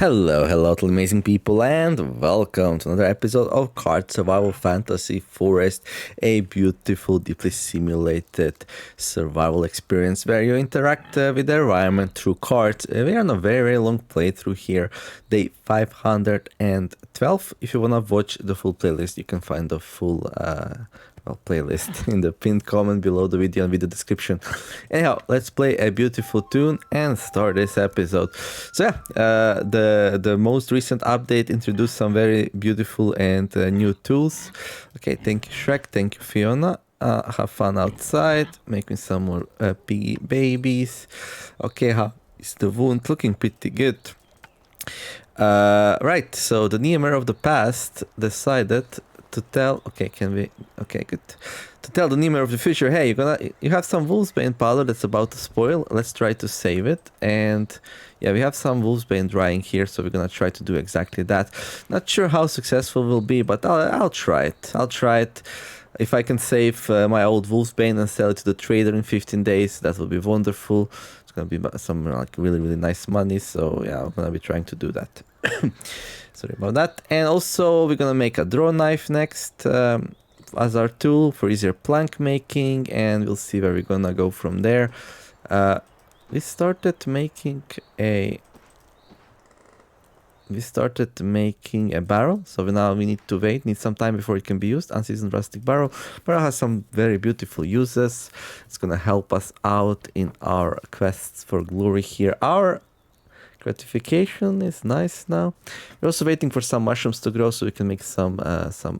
Hello to amazing people, and welcome to another episode of Card Survival Fantasy Forest, a beautiful, deeply simulated survival experience where you interact with the environment through cards. We are on a very long playthrough here, day 512. If you want to watch the full playlist, you can find the full playlist in the pinned comment below the video and video description. Anyhow, let's play a beautiful tune and start this episode. So yeah, the most recent update introduced some very beautiful and new tools. Okay, thank you Shrek, thank you Fiona. Have fun outside, making some more piggy babies. Okay, how is the wound? Looking pretty good. Right, so the Niemer of the past decided to tell, okay, good, to tell the Niemer of the future, hey, you have some wolfsbane powder that's about to spoil, let's try to save it. And yeah, we have some wolfsbane drying here, so we're gonna try to do exactly that. Not sure how successful we'll be, but I'll try it. If I can save my old wolfsbane and sell it to the trader in 15 days, that will be wonderful. It's gonna be some like really nice money, so yeah, I'm gonna be trying to do that. Sorry about that. And also we're gonna make a Drawknife next as our tool for easier plank making, and we'll see where we're gonna go from there. We started making a barrel, so now we need to need some time before it can be used. Unseasoned rustic barrel. Barrel has some very beautiful uses. It's gonna help us out in our quests for glory here. Our gratification is nice now. We're also waiting for some mushrooms to grow so we can make some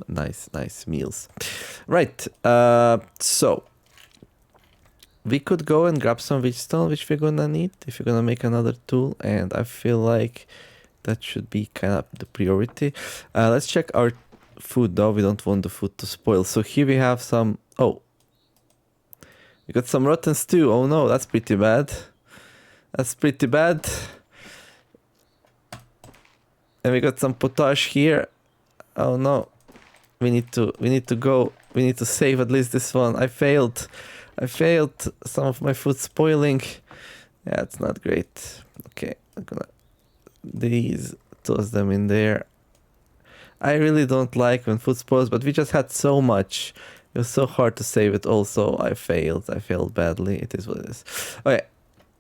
nice meals. Right, so we could go and grab some witchstone, which we're gonna need if you're gonna make another tool, and I feel like that should be kind of the priority. Let's check our food though. We don't want the food to spoil. So here we have some, we got some rotten stew. Oh no, that's pretty bad. And we got some potash here. Oh no. We need to go. We need to save at least this one. I failed. Some of my food spoiling. Yeah, it's not great. Okay, I'm gonna toss them in there. I really don't like when food spoils, but we just had so much. It was so hard to save it also. I failed badly. It is what it is. Okay.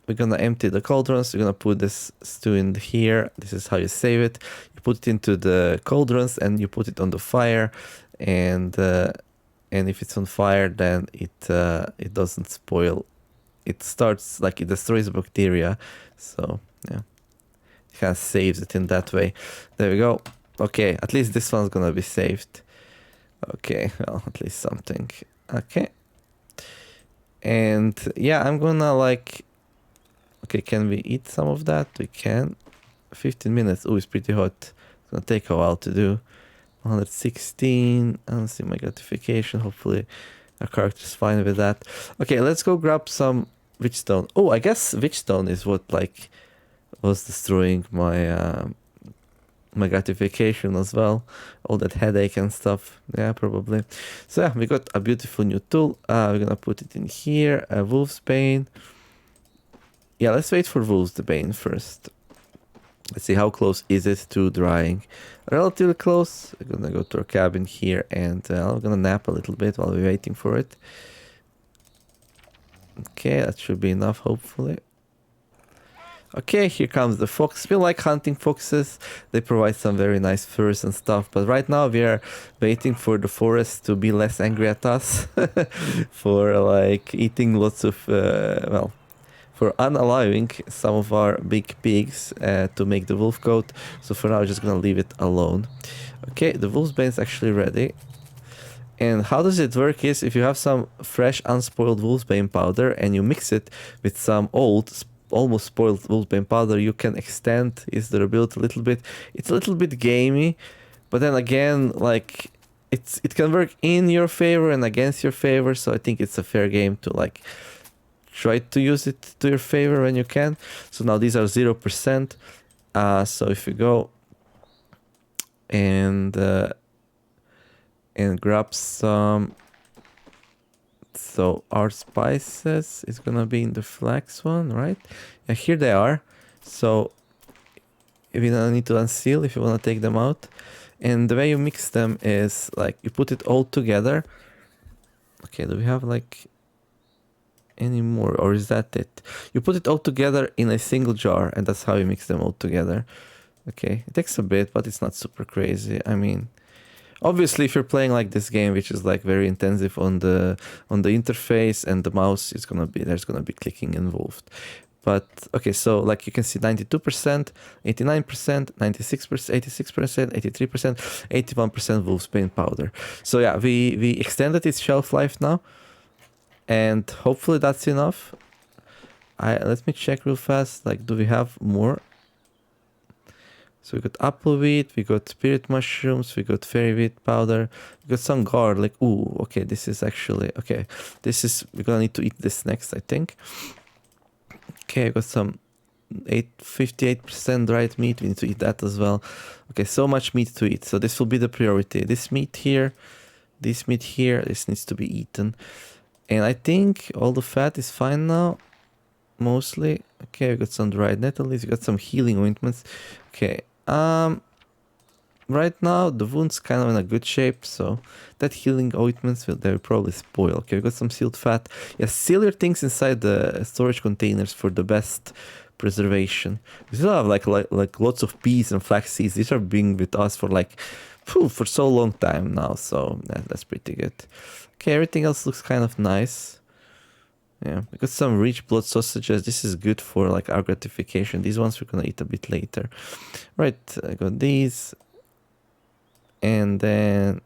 We're gonna empty the cauldrons. We're gonna put this stew in here. This is how you save it. You put it into the cauldrons and you put it on the fire, and if it's on fire, then it doesn't spoil. It starts like it destroys the bacteria. So yeah, it kind of saves it in that way. There we go. Okay, at least this one's gonna be saved. Okay, well, at least something. Okay, and yeah, I'm gonna like. Okay, can we eat some of that? We can. 15 minutes. Oh, it's pretty hot. It's gonna take a while to do. 116. I don't see my gratification. Hopefully our character's fine with that. Okay, let's go grab some witchstone. Oh, I guess witchstone is what like was destroying my my gratification as well. All that headache and stuff. Yeah, probably. So yeah, we got a beautiful new tool. We're gonna put it in here. Wolfsbane. Yeah, let's wait for wolfsbane first. Let's see how close is it to drying. Relatively close. We're gonna go to our cabin here, and I'm gonna nap a little bit while we're waiting for it. Okay, that should be enough, hopefully. Okay, here comes the fox. We like hunting foxes. They provide some very nice furs and stuff. But right now we are waiting for the forest to be less angry at us. For like eating lots of, for unallowing some of our big pigs to make the wolf coat. So for now, I'm just gonna leave it alone. Okay, the wolfsbane is actually ready. And how does it work is if you have some fresh unspoiled wolfsbane powder and you mix it with some old almost spoiled wolfsbane powder, you can extend its durability a little bit. It's a little bit gamey, but then again, like it can work in your favor and against your favor. So I think it's a fair game to like try to use it to your favor when you can. So now these are 0%. So if you go and grab some, so our spices is gonna be in the flax one, right? Yeah, here they are. So we don't need to unseal if you want to take them out. And the way you mix them is like you put it all together. Okay, do we have like any more, or is that it? You put it all together in a single jar, and that's how you mix them all together. Okay, it takes a bit, but it's not super crazy. I mean, obviously, if you're playing like this game, which is like very intensive on the interface and the mouse, there's gonna be clicking involved. But okay, so like you can see 92%, 89%, 96%, 86%, 83%, 81% wolfsbane powder. So yeah, we extended its shelf life now, and hopefully that's enough. Let me check real fast. Like, do we have more? So we got apple wheat, we got spirit mushrooms, we got fairy wheat powder, we got some garlic. Ooh, okay, this is actually okay. We're gonna need to eat this next, I think. Okay, I got some 58% dried meat. We need to eat that as well. Okay, so much meat to eat. So this will be the priority. This meat here, this needs to be eaten. And I think all the fat is fine now, mostly. Okay, we got some dried nettle leaves. We got some healing ointments. Okay, right now the wound's kind of in a good shape, so that healing ointments they'll probably spoil. Okay, we got some sealed fat. Yeah, seal your things inside the storage containers for the best preservation. We still have like lots of peas and flax seeds. These are being with us for like for so long time now, so that's pretty good. Okay, everything else looks kind of nice. Yeah, we got some rich blood sausages. This is good for like our gratification. These ones we're gonna eat a bit later. Right, I got these. And then...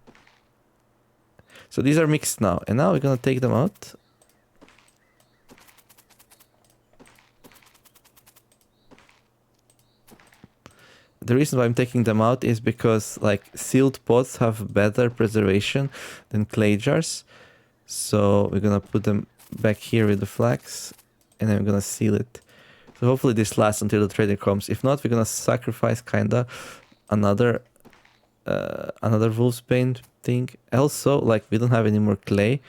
So these are mixed now. And now we're gonna take them out. The reason why I'm taking them out is because like sealed pots have better preservation than clay jars. So we're gonna put them back here with the flax, and then we're gonna seal it. So hopefully this lasts until the trader comes. If not, we're gonna sacrifice kinda another wolfsbane thing. Also, like we don't have any more clay,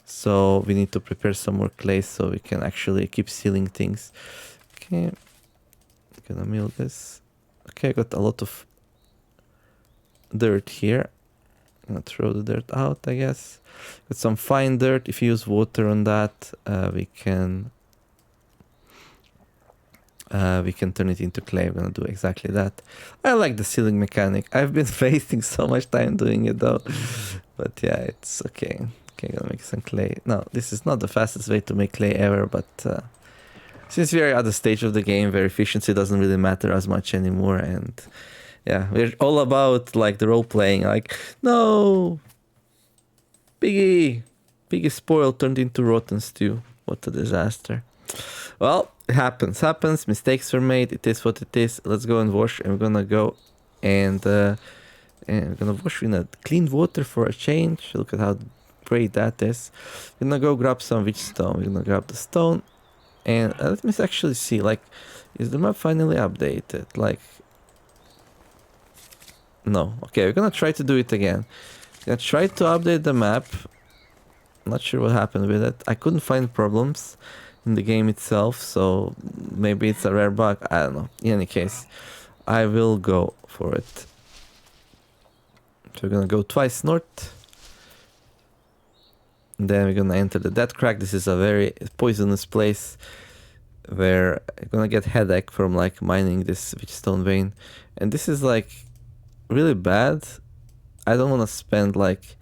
so we need to prepare some more clay so we can actually keep sealing things. Okay, gonna mill this. Okay, I got a lot of dirt here. I'm gonna throw the dirt out, I guess. Got some fine dirt. If you use water on that, we can turn it into clay. I'm gonna do exactly that. I like the sealing mechanic. I've been wasting so much time doing it though. But yeah, it's okay. Okay, gonna make some clay. No, this is not the fastest way to make clay ever, but since we are at the stage of the game where efficiency doesn't really matter as much anymore, and yeah, we're all about like the role playing. Like, no, Piggy spoiled, turned into rotten stew. What a disaster. Well, it happens. Mistakes were made. It is what it is. Let's go and wash. And we're gonna go and we're gonna wash in a clean water for a change. Look at how great that is. We're gonna go grab some witch stone. We're gonna grab the stone. And let me actually see, like, is the map finally updated? Like, no. Okay, we're gonna try to do it again. I tried to update the map. Not sure what happened with it. I couldn't find problems in the game itself, so maybe it's a rare bug. I don't know. In any case, I will go for it. So we're gonna go twice north. And then we're gonna enter the Death Crack. This is a very poisonous place where I'm gonna get headache from like mining this witchstone vein. And this is like really bad. I don't want to spend like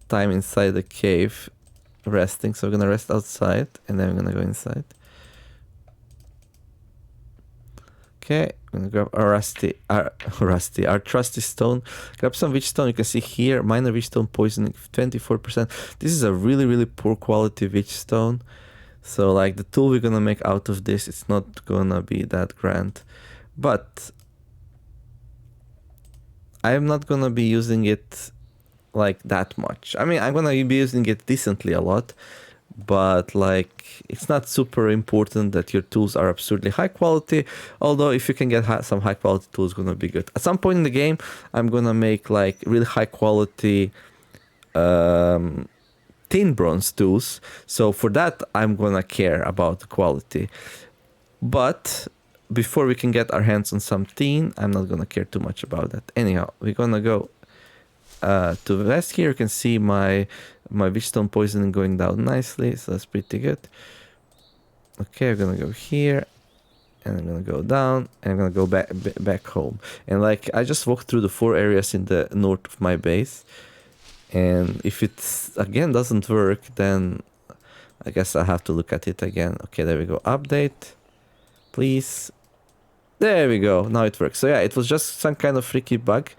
time inside the cave resting, so we're gonna rest outside and then we're gonna go inside. Okay, I'm gonna grab our trusty stone. Grab some witch stone. You can see here, minor witch stone poisoning 24%. This is a really poor quality witch stone. So like the tool we're gonna make out of this, it's not gonna be that grand. But I'm not gonna be using it like that much. I mean, I'm gonna be using it decently a lot, but like it's not super important that your tools are absurdly high quality. Although if you can get some high quality tools, gonna be good. At some point in the game, I'm gonna make like really high quality thin bronze tools. So for that, I'm gonna care about the quality. But before we can get our hands on some tin, I'm not gonna care too much about that. Anyhow, we're gonna go to the west here. You can see my witchstone poisoning going down nicely, so that's pretty good. Okay, I'm gonna go here, and I'm gonna go down, and I'm gonna go back home. And like, I just walked through the 4 areas in the north of my base, and if it again doesn't work, then I guess I have to look at it again. Okay, there we go. Update, please. There we go. Now it works. So yeah, it was just some kind of freaky bug.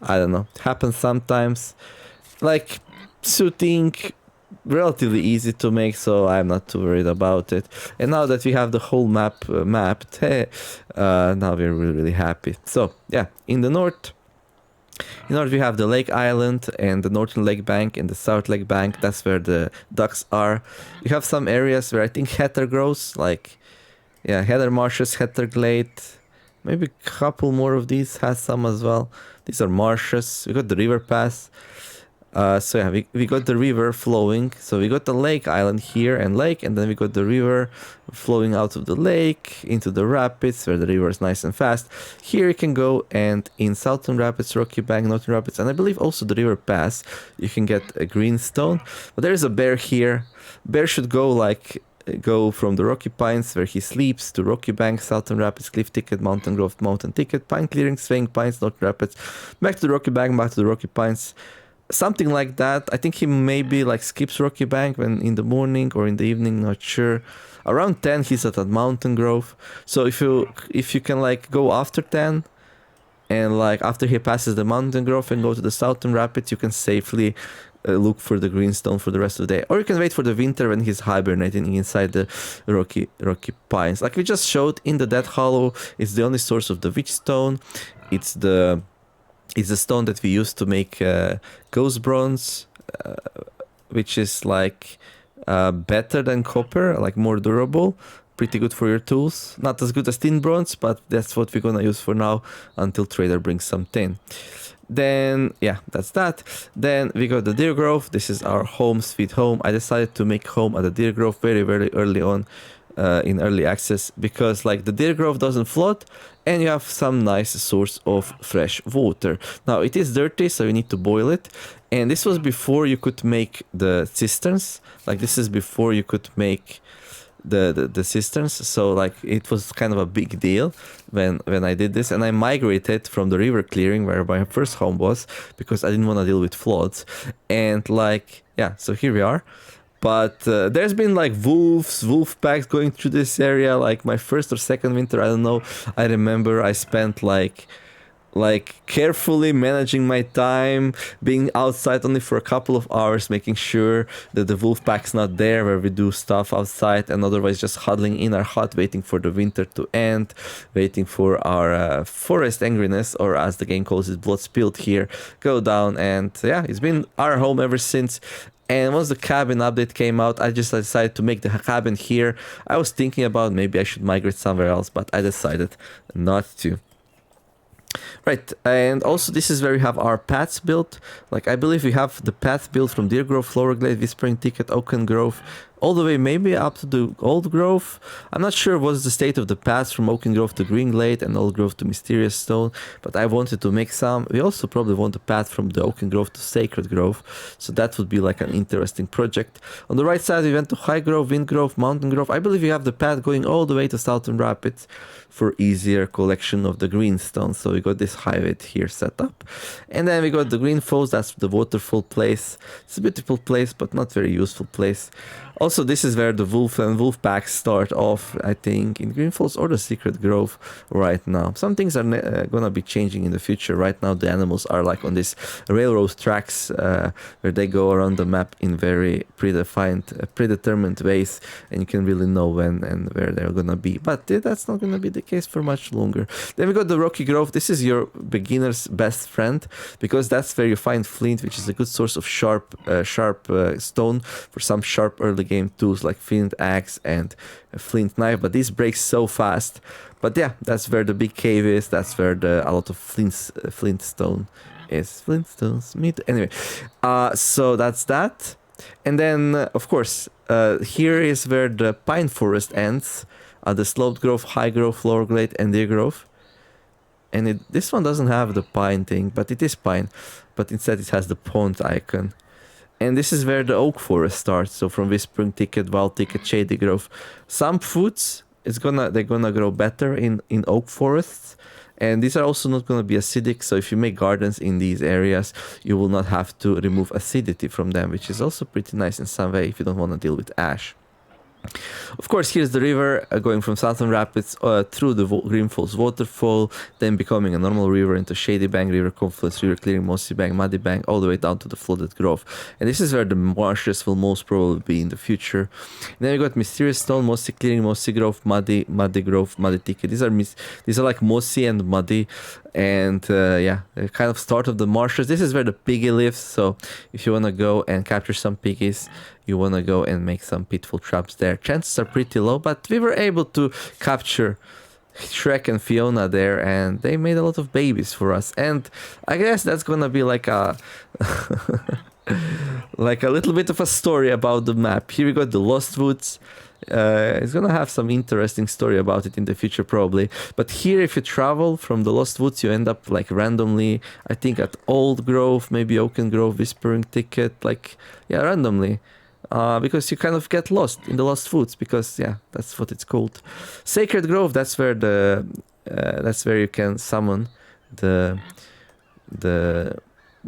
I don't know. It happens sometimes. Like, shooting relatively easy to make, so I'm not too worried about it. And now that we have the whole map mapped, now we're really happy. So yeah, in the north we have the lake island and the northern lake bank and the south lake bank. That's where the ducks are. You have some areas where I think heather grows, like yeah, heather marshes, heather glade. Maybe a couple more of these has some as well. These are marshes. We got the river pass. So yeah, we got the river flowing. So we got the lake island here and lake, and then we got the river flowing out of the lake into the rapids where the river is nice and fast. Here you can go, and in Southern Rapids, Rocky Bank, Northern Rapids, and I believe also the river pass, you can get a green stone. But there is a bear here. Bear should go from the Rocky Pines where he sleeps to Rocky Bank, Southern Rapids, Cliff Ticket, Mountain Grove, Mountain Ticket, Pine Clearing, Swaying Pines, Northern Rapids, back to the Rocky Bank, back to the Rocky Pines. Something like that. I think he maybe like skips Rocky Bank when in the morning or in the evening, not sure. Around 10 he's at Mountain Grove. So if you can like go after 10 and like after he passes the Mountain Grove and go to the Southern Rapids, you can safely look for the greenstone for the rest of the day. Or you can wait for the winter when he's hibernating inside the Rocky Pines. Like we just showed in the Dead Hollow, it's the only source of the witchstone. It's the stone that we use to make ghost bronze, which is like better than copper, like more durable, pretty good for your tools. Not as good as tin bronze, but that's what we're gonna use for now until trader brings some tin. Then yeah, that's that. Then we got the Deer Grove. This is our home sweet home. I decided to make home at the Deer Grove very early on in early access, because like the Deer Grove doesn't flood and you have some nice source of fresh water. Now it is dirty, so you need to boil it, and this was before you could make the cisterns. Like this is before you could make the cisterns, so like it was kind of a big deal when I did this, and I migrated from the river clearing where my first home was because I didn't want to deal with floods. And like yeah, so here we are. But there's been like wolf packs going through this area. Like my first or second winter, I don't know. I remember I spent like carefully managing my time, being outside only for a couple of hours, making sure that the wolf pack's not there where we do stuff outside, and otherwise just huddling in our hut, waiting for the winter to end, waiting for our forest angriness, or as the game calls it, blood spilled here, go down. And yeah, it's been our home ever since. And once the cabin update came out, I just decided to make the cabin here. I was thinking about maybe I should migrate somewhere else, but I decided not to. Right, and also this is where we have our paths built. Like I believe we have the path built from Deer Grove, Flower Glade, Whispering Ticket, Oaken Grove, all the way maybe up to the Old Grove. I'm not sure what's the state of the paths from Oaken Grove to Green Glade and Old Grove to Mysterious Stone, but I wanted to make some. We also probably want a path from the Oaken Grove to Sacred Grove, so that would be like an interesting project. On the right side we went to High Grove, Wind Grove, Mountain Grove. I believe we have the path going all the way to Southern Rapids for easier collection of the greenstone. So we got this highway here set up, and then we got the Green Falls. That's the waterfall place. It's a beautiful place, but not very useful place. Also, this is where the wolf and wolf packs start off, I think, in Green Falls or the Secret Grove right now. Some things are gonna be changing in the future. Right now, the animals are like on these railroad tracks where they go around the map in very predetermined ways, and you can really know when and where they're gonna be. But that's not gonna be the case for much longer. Then we got the Rocky Grove. This is your beginner's best friend, because that's where you find flint, which is a good source of sharp stone for some sharp early game tools like flint axe and a flint knife, but these break so fast. But yeah, that's where the big cave is. That's where a lot of flintstone is. Flintstones, me too. Anyway, so that's that. And then of course here is where the pine forest ends the sloped growth, high growth, lower grade, and deer growth. And this one doesn't have the pine thing, but it is pine. But instead it has the pond icon. And this is where the oak forest starts. So from Whispering Thicket, Wild Thicket, Shady Grove. Some foods, they're gonna grow better in oak forests. And these are also not gonna be acidic. So if you make gardens in these areas, you will not have to remove acidity from them, which is also pretty nice in some way if you don't want to deal with ash. Of course, here's the river going from Southern Rapids through the Green Falls waterfall, then becoming a normal river into Shady Bank, River Confluence, River Clearing, Mossy Bank, Muddy Bank, all the way down to the flooded grove. And this is where the marshes will most probably be in the future. And then we got Mysterious Stone, Mossy Clearing, Mossy Grove, Muddy Grove, Muddy Thicket. These are like mossy and muddy, and yeah, the kind of start of the marshes. This is where the piggy lives, so if you want to go and capture some piggies, you want to go and make some pitfall traps there. Chances are pretty low, but we were able to capture Shrek and Fiona there, and they made a lot of babies for us. And I guess that's gonna be like a like a little bit of a story about the map. Here we got the Lost Woods. It's gonna have some interesting story about it in the future probably. But here, if you travel from the Lost Woods, you end up like randomly, I think at Old Grove, maybe Oaken Grove, Whispering Thicket, like, yeah, randomly. Because you kind of get lost in the Lost Woods, because yeah, that's what it's called. Sacred Grove, that's where you can summon the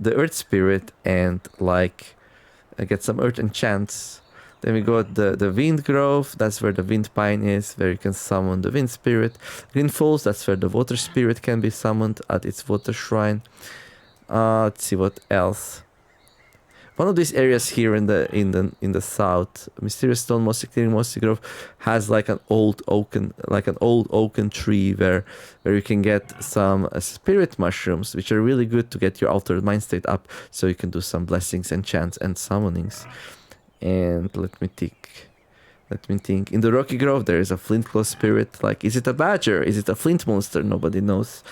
Earth Spirit and like get some Earth enchants. Then we got the Wind Grove, that's where the Wind Pine is, where you can summon the Wind Spirit. Green Falls, that's where the Water Spirit can be summoned at its water shrine. Let's see what else. One of these areas here in the south, Mysterious Stone, Mossy Clearing, Mossy Grove, has like an old oaken tree where you can get some spirit mushrooms, which are really good to get your altered mind state up, so you can do some blessings and chants and summonings. And let me think. In the Rocky Grove, there is a Flint Claw spirit. Like, is it a badger? Is it a flint monster? Nobody knows.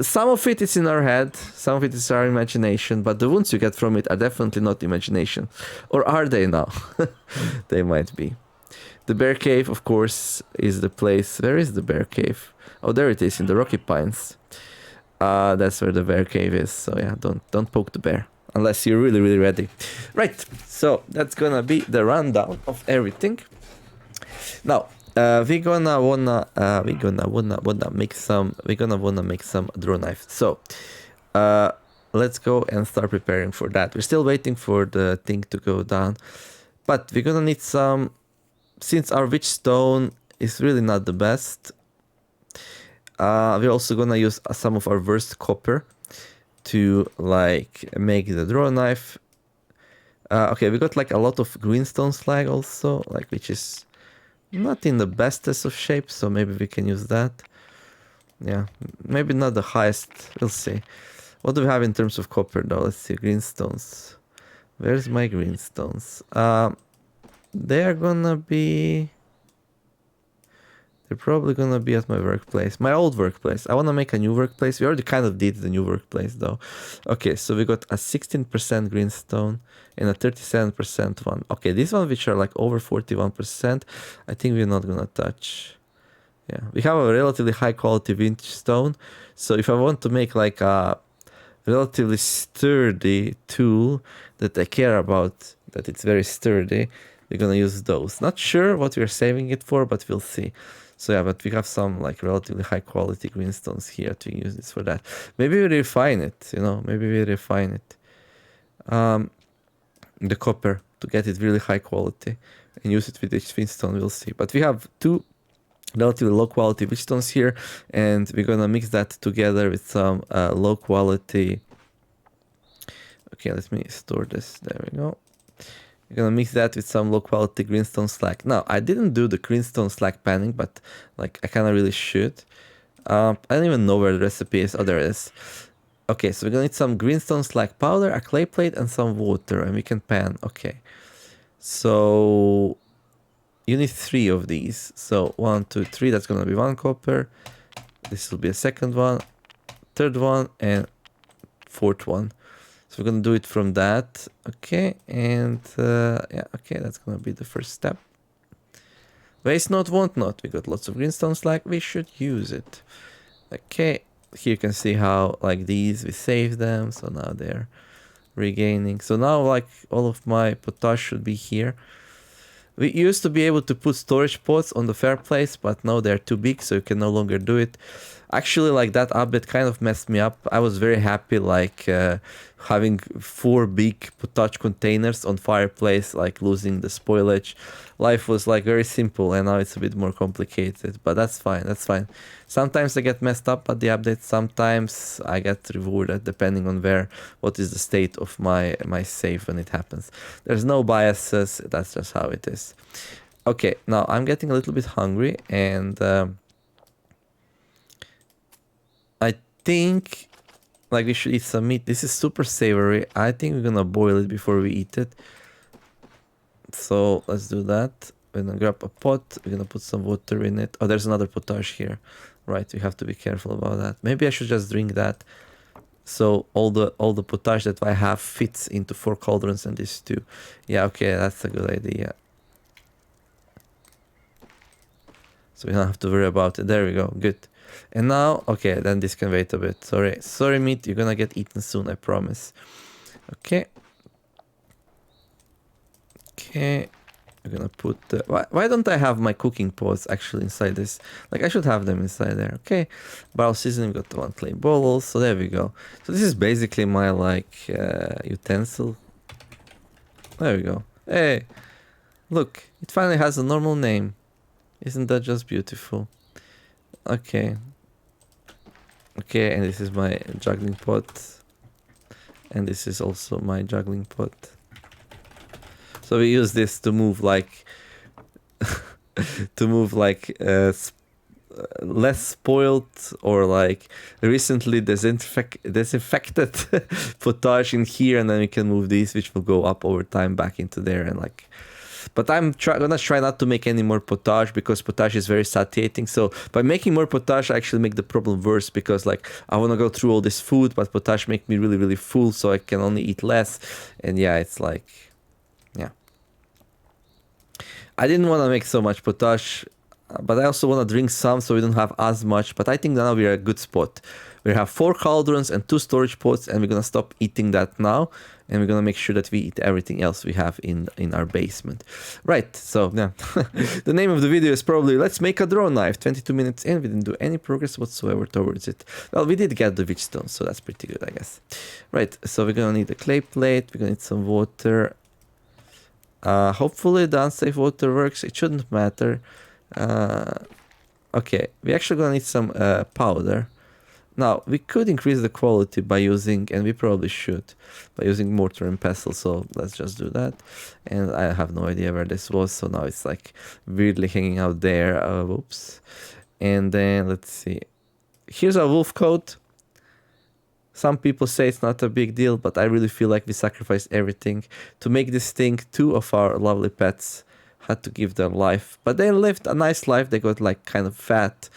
Some of it is in our head, some of it is our imagination, but the wounds you get from it are definitely not imagination. Or are they now? They might be. The Bear Cave, of course, is the place. Where is the Bear Cave? Oh, there it is, in the Rocky Pines. That's where the Bear Cave is. So yeah, don't poke the bear unless you're really, really ready. Right, so that's gonna be the rundown of everything. Now, we're gonna wanna make some Drawknife. So let's go and start preparing for that. We're still waiting for the thing to go down, but we're gonna need some, since our witch stone is really not the best. We're also gonna use some of our worst copper to like make the Drawknife. Okay, we got like a lot of greenstone slag also, like, which is not in the bestest of shape, so maybe we can use that. Yeah, maybe not the highest, we'll see. What do we have in terms of copper though? Let's see, greenstones. Where's my greenstones? They are gonna be... They're probably gonna be at my workplace, my old workplace. I wanna make a new workplace. We already kind of did the new workplace though. Okay, so we got a 16% greenstone and a 37% one. Okay, these ones which are like over 41%, I think we're not gonna touch. Yeah, we have a relatively high quality vintage stone. So if I want to make like a relatively sturdy tool that I care about, that it's very sturdy, we're gonna use those. Not sure what we're saving it for, but we'll see. So yeah, but we have some like relatively high quality greenstones here to use this for that. Maybe we refine it, you know, maybe we refine it. The copper to get it really high quality and use it with each whinstone, we'll see. But we have two relatively low quality whinstones here, and we're gonna mix that together with some low quality. Okay, let me store this. There we go. We're gonna mix that with some low quality greenstone slag. Now, I didn't do the greenstone slag panning, but like I kinda really should. I don't even know where the recipe is. Oh, there it is. Okay, so we're gonna need some greenstone slag powder, a clay plate, and some water, and we can pan. Okay. So you need 3 of these. So 1, 2, 3, that's gonna be 1 copper. This will be a second one, third one, and fourth one. So we're gonna do it from that. Okay, and yeah, okay, that's gonna be the first step. Waste not, want not. We got lots of greenstone slag. We should use it. Okay. Here you can see how, like these, we saved them. So now they're regaining. So now, like, all of my potash should be here. We used to be able to put storage pots on the fireplace, but now they're too big, so you can no longer do it. Actually, like, that update kind of messed me up. I was very happy, like, having 4 big potash containers on fireplace, like losing the spoilage. Life was like very simple, and now it's a bit more complicated, but that's fine, that's fine. Sometimes I get messed up at the update, sometimes I get rewarded depending on what is the state of my save when it happens. There's no biases, that's just how it is. Okay, now I'm getting a little bit hungry, and I think like we should eat some meat. This is super savory. I think we're gonna boil it before we eat it. So let's do that. We're gonna grab a pot. We're gonna put some water in it. Oh, there's another potash here. Right, we have to be careful about that. Maybe I should just drink that. So all the potash that I have fits into 4 cauldrons and this too. Yeah, okay, that's a good idea. So we don't have to worry about it. There we go. Good. And now, okay, then this can wait a bit. Sorry, meat. You're gonna get eaten soon, I promise. Okay. Okay. I'm gonna put the... Why don't I have my cooking pots actually inside this? Like, I should have them inside there. Okay. Barrel seasoning, got 1 clay bowl. So there we go. So this is basically my, like, utensil. There we go. Hey, look. It finally has a normal name. Isn't that just beautiful? Okay. Okay, and this is my juggling pot. And this is also my juggling pot. So we use this to move like less spoiled or like recently disinfected potash in here, and then we can move these, which will go up over time back into there, and like. But I'm gonna try not to make any more potash because potash is very satiating. So by making more potash, I actually make the problem worse because like I want to go through all this food, but potash make me really, really full, so I can only eat less. And yeah, it's like, yeah. I didn't want to make so much potash, but I also want to drink some so we don't have as much. But I think now we're at a good spot. We have 4 cauldrons and 2 storage pots, and we're gonna stop eating that now, and we're gonna make sure that we eat everything else we have in our basement. Right, so yeah. The name of the video is probably Let's Make a Drawknife. 22 minutes in, we didn't do any progress whatsoever towards it. Well, we did get the witchstone, so that's pretty good, I guess. Right, so we're gonna need a clay plate, we're gonna need some water. Hopefully the unsafe water works, it shouldn't matter. Okay, we're actually gonna need some powder. Now, we could increase the quality by using, and we probably should, by using mortar and pestle, so let's just do that. And I have no idea where this was, so now it's like weirdly hanging out there. Whoops. And then, let's see. Here's a wolf coat. Some people say it's not a big deal, but I really feel like we sacrificed everything to make this thing. 2 of our lovely pets had to give their life, but they lived a nice life. They got like kind of fat.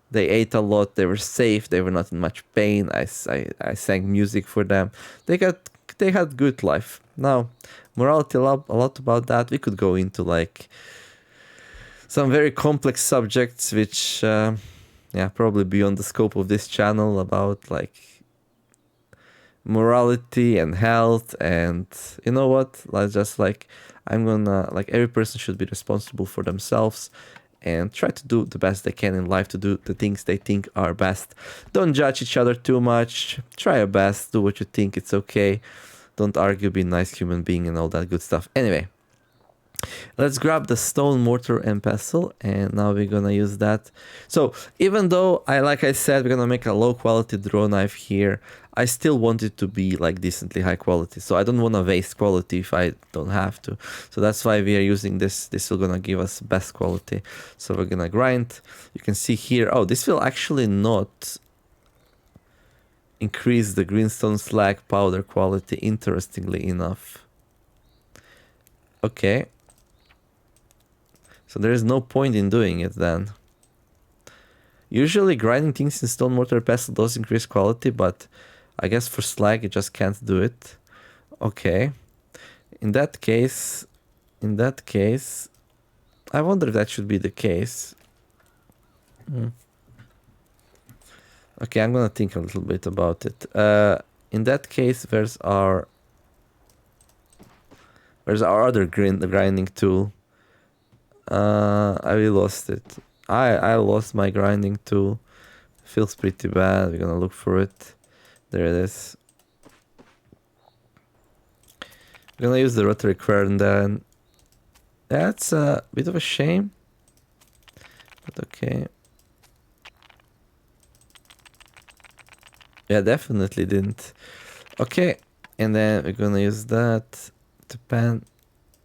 They ate a lot, they were safe, they were not in much pain. I sang music for them. They had good life. Now, morality, a lot about that. We could go into like some very complex subjects, which, yeah, probably beyond the scope of this channel, about like morality and health. And you know what? Let's just like, I'm gonna, like, every person should be responsible for themselves and try to do the best they can in life, to do the things they think are best. Don't judge each other too much. Try your best. Do what you think. It's okay. Don't argue. Be a nice human being and all that good stuff. Anyway, let's grab the stone, mortar, and pestle. And now we're going to use that. So even though, like I said, we're going to make a low quality Drawknife here, I still want it to be like decently high quality. So I don't want to waste quality if I don't have to. So that's why we are using this. This is going to give us best quality. So we're going to grind. You can see here, oh, this will actually not increase the greenstone slag powder quality, interestingly enough. Okay. So there is no point in doing it then. Usually grinding things in stone, mortar, pestle does increase quality, but I guess for slag you just can't do it. Okay. In that case, I wonder if that should be the case. Okay, I'm gonna think a little bit about it. In that case, where's our other grinding tool? I really lost it. I lost my grinding tool. Feels pretty bad. We're gonna look for it. There it is. We're gonna use the rotary quern then. That's a bit of a shame. But okay. Yeah, definitely didn't. Okay, and then we're gonna use that to pan.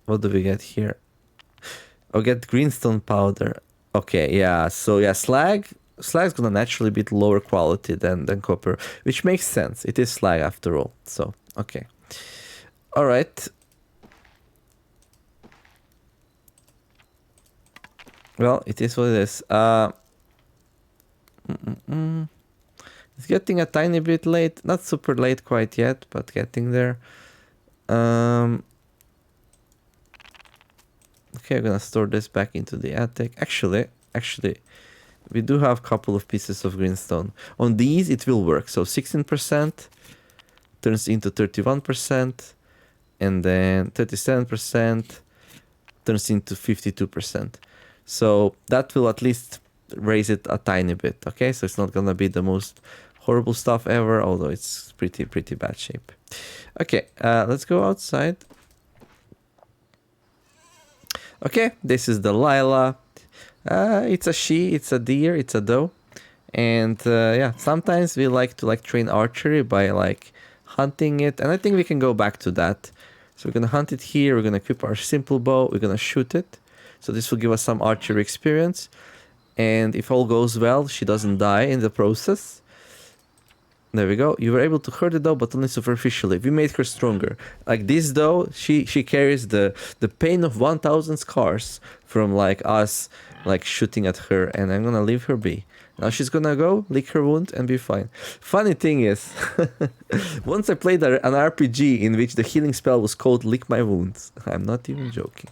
What do we get here? Oh, get greenstone powder. Okay, yeah. So yeah, slag's gonna naturally be lower quality than copper, which makes sense. It is slag after all. So okay, all right. Well, it is what it is. It's getting a tiny bit late. Not super late quite yet, but getting there. Okay, I'm gonna store this back into the attic. Actually, we do have a couple of pieces of greenstone. On these, it will work. So 16% turns into 31%, and then 37% turns into 52%. So that will at least raise it a tiny bit. Okay, so it's not gonna be the most horrible stuff ever, although it's pretty bad shape. Okay, let's go outside. Okay, this is the Lila. It's a she, it's a deer, it's a doe. And yeah, sometimes we like to train archery by hunting it. And I think we can go back to that. So we're gonna hunt it here, we're gonna equip our simple bow, we're gonna shoot it. So this will give us some archery experience. And if all goes well, she doesn't die in the process. There we go. You were able to hurt the doe, but only superficially. We made her stronger. Like this doe, she carries the pain of 1,000 scars from us shooting at her, and I'm gonna leave her be. Now she's gonna go lick her wound and be fine. Funny thing is, once I played an RPG in which the healing spell was called Lick My Wounds. I'm not even joking.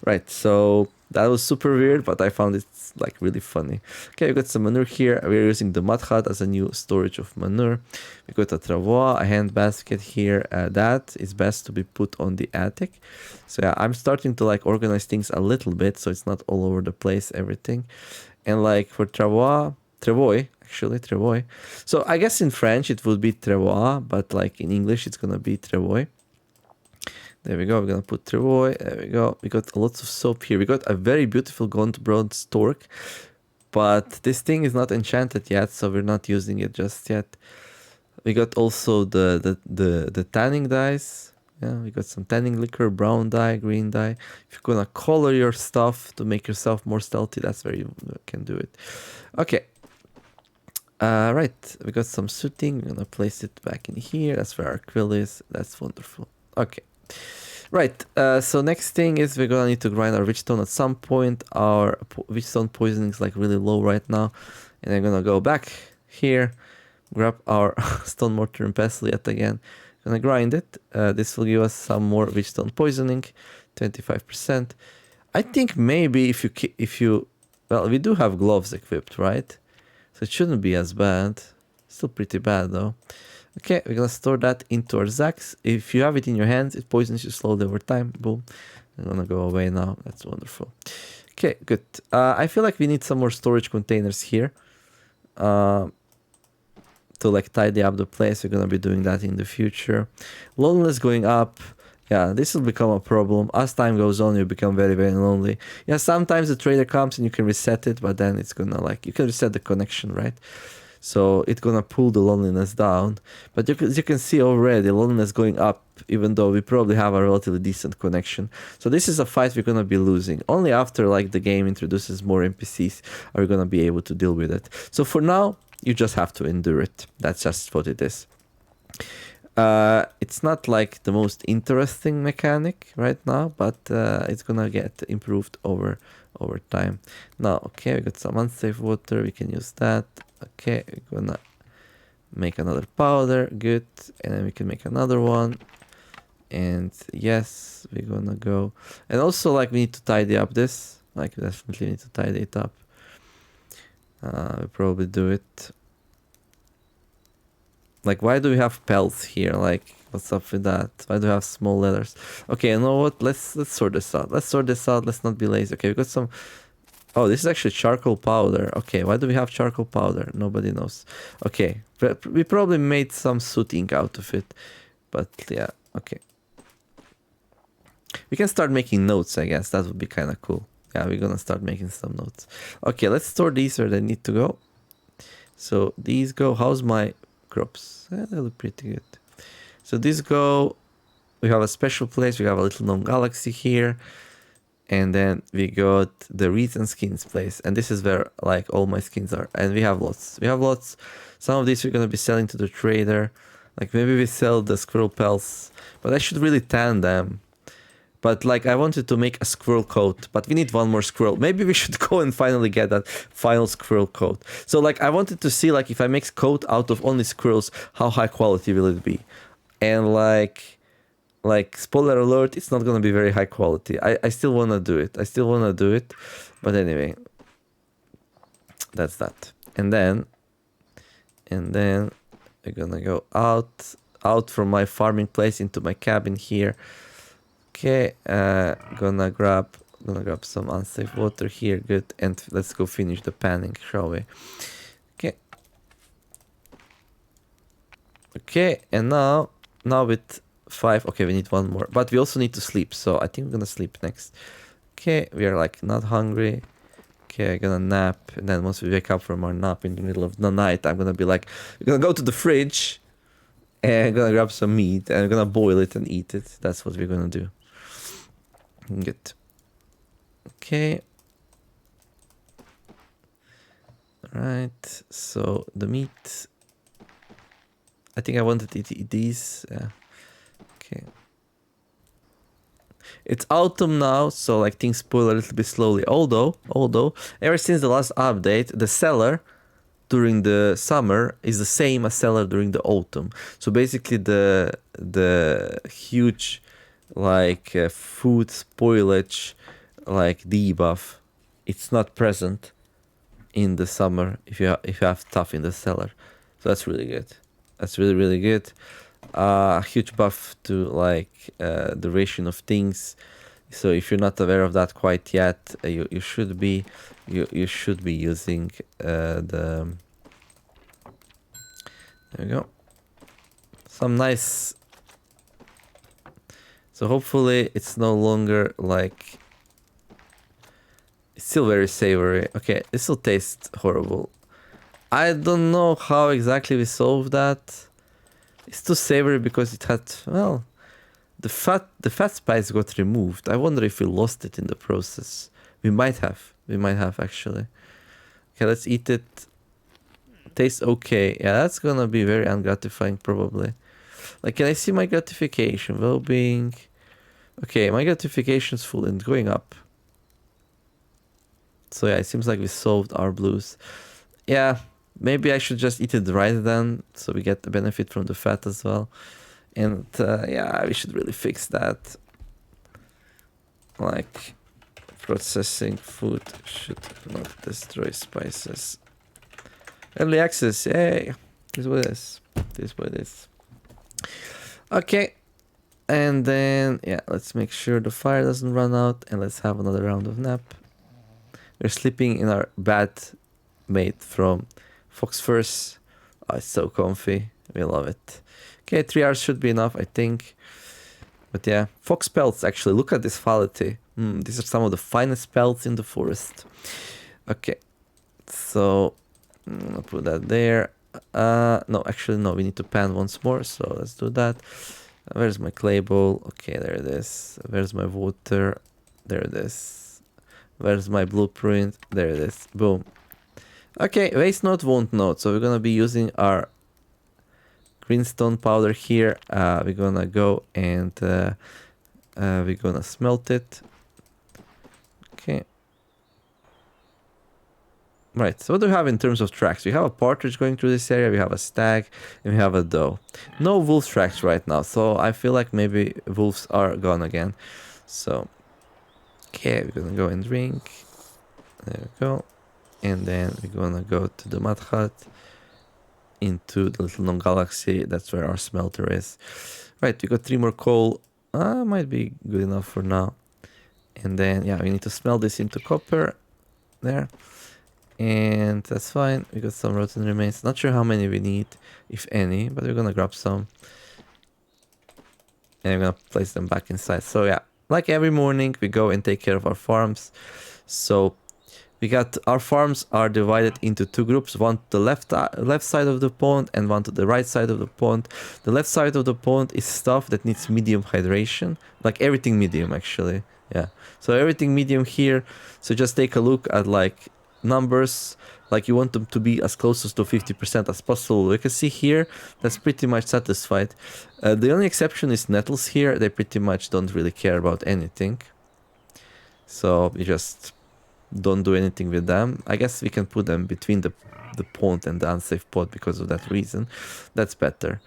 Right, so that was super weird, but I found it really funny. Okay, we got some manure here. We're using the mud hut as a new storage of manure. We got a travois, a hand basket here. That is best to be put on the attic. So yeah, I'm starting to organize things a little bit, so it's not all over the place, everything. And for travois. So I guess in French it would be travois, but in English it's gonna be travois. There we go. We're gonna put travois. There we go. We got lots of soap here. We got a very beautiful gaunt bronze stork, but this thing is not enchanted yet, so we're not using it just yet. We got also the tanning dyes. Yeah, we got some tanning liquor, brown dye, green dye. If you're gonna color your stuff to make yourself more stealthy, that's where you can do it. Okay. Right, we got some sooting. We're gonna place it back in here. That's where our quill is. That's wonderful. Okay. Right, so next thing is we're gonna need to grind our witchstone at some point. Our witchstone poisoning is really low right now. And I'm gonna go back here, grab our stone mortar and pestle yet again. Gonna grind it. This will give us some more witchstone poisoning, 25%. I think maybe if you well, we do have gloves equipped, right? So it shouldn't be as bad. Still pretty bad though. Okay, we're gonna store that into our Zax. If you have it in your hands, it poisons you slowly over time. Boom. I'm gonna go away now. That's wonderful. Okay, good. I feel like we need some more storage containers here. To tidy up the place. We're gonna be doing that in the future. Loneliness going up. Yeah, this will become a problem. As time goes on, you become very, very lonely. Yeah, sometimes the trader comes and you can reset it, but then it's gonna you can reset the connection, right? So it's gonna pull the loneliness down. But you can see already loneliness going up, even though we probably have a relatively decent connection. So this is a fight we're gonna be losing. Only after the game introduces more NPCs are we gonna be able to deal with it. So for now, you just have to endure it. That's just what it is. It's not the most interesting mechanic right now, but it's gonna get improved over time. Now, okay, we got some unsafe water. We can use that. Okay, we're gonna make another powder. Good. And then we can make another one. And yes, we're gonna go. And also, we need to tidy up this. Like, we definitely need to tidy it up. We probably do it. Like, why do we have pelts here? Like, what's up with that? Why do we have small letters? Okay, you know what? Let's sort this out. Let's sort this out. Let's not be lazy. Okay, we got some... Oh, this is actually charcoal powder. Okay, why do we have charcoal powder? Nobody knows. Okay, we probably made some soot ink out of it. But yeah, okay. We can start making notes, I guess. That would be kind of cool. Yeah, we're gonna start making some notes. Okay, let's store these where they need to go. So these go... How's my crops? They look pretty good. So these go... We have a special place. We have a little known galaxy here. And then we got the reeds and skins place. And this is where like all my skins are. And we have lots. We have lots. Some of these we're going to be selling to the trader. Like maybe we sell the squirrel pelts. But I should really tan them. But like I wanted to make a squirrel coat. But we need one more squirrel. Maybe we should go and finally get that final squirrel coat. So like I wanted to see like if I make coat out of only squirrels, how high quality will it be? And like spoiler alert, it's not gonna be very high quality. I still wanna do it. But anyway, that's that. And then we're gonna go out from my farming place into my cabin here. Okay, gonna grab some unsafe water here. Good, and let's go finish the panning, shall we? Okay, and now with 5. Okay, we need one more, but we also need to sleep, so I think we're gonna sleep next. Okay, we are like not hungry. Okay, I'm gonna nap, and then once we wake up from our nap in the middle of the night, I'm gonna be like, we're gonna go to the fridge and I'm gonna grab some meat and I'm gonna boil it and eat it. That's what we're gonna do. Good. Okay. Alright, so the meat, I think I wanted to eat these. Yeah. Okay. It's autumn now, so like things spoil a little bit slowly. Although, ever since the last update, the cellar during the summer is the same as cellar during the autumn. So basically, the huge like food spoilage, like debuff, it's not present in the summer if you have stuff in the cellar. So that's really good. That's really good. Huge buff to like duration of things. So if you're not aware of that quite yet, you should be using the. There we go. Some nice. So hopefully it's no longer like. It's still very savory. Okay, this will taste horrible. I don't know how exactly we solve that. It's too savory because it had, well, the fat spice got removed. I wonder if we lost it in the process. We might have actually. Okay, let's eat it. Tastes okay. Yeah, that's gonna be very ungratifying probably. Like, can I see my gratification? Well-being. Okay, my gratification's full and going up. So yeah, it seems like we solved our blues. Yeah. Maybe I should just eat it right then, so we get the benefit from the fat as well. And yeah, we should really fix that. Like, processing food should not destroy spices. Early access, yay! This is what it is. Okay. And then, yeah, let's make sure the fire doesn't run out, and let's have another round of nap. We're sleeping in our bed made from fox furs. Oh, it's so comfy. We love it. Okay, 3 hours should be enough, I think. But yeah, fox pelts actually. Look at this quality. These are some of the finest pelts in the forest. Okay, so I'll put that there. No, actually no. We need to pan once more. So let's do that. Where's my clay bowl? Okay, there it is. Where's my water? There it is. Where's my blueprint? There it is. Boom. Okay, waste note, won't note. So we're gonna be using our greenstone powder here. We're gonna go and we're gonna smelt it. Okay. Right, so what do we have in terms of tracks? We have a partridge going through this area, we have a stag, and we have a doe. No wolf tracks right now, so I feel like maybe wolves are gone again. So, okay, we're gonna go and drink. There we go. And then we're gonna go to the mud hut, into the little known galaxy. That's where our smelter is. Right, we got 3 more coal. Might be good enough for now. And then, yeah, we need to smelt this into copper. There. And that's fine. We got some rotten remains. Not sure how many we need, if any, but we're gonna grab some. And I'm gonna place them back inside. So yeah, like every morning, we go and take care of our farms. So we got our farms are divided into 2 groups, one to the left side of the pond and one to the right side of the pond. The left side of the pond is stuff that needs medium hydration, like everything medium actually. Yeah, so everything medium here. So just take a look at like numbers, like you want them to be as close to 50% as possible. You can see here that's pretty much satisfied. The only exception is nettles here. They pretty much don't really care about anything, so you just don't do anything with them. I guess we can put them between the pond and the unsafe pod because of that reason. That's better.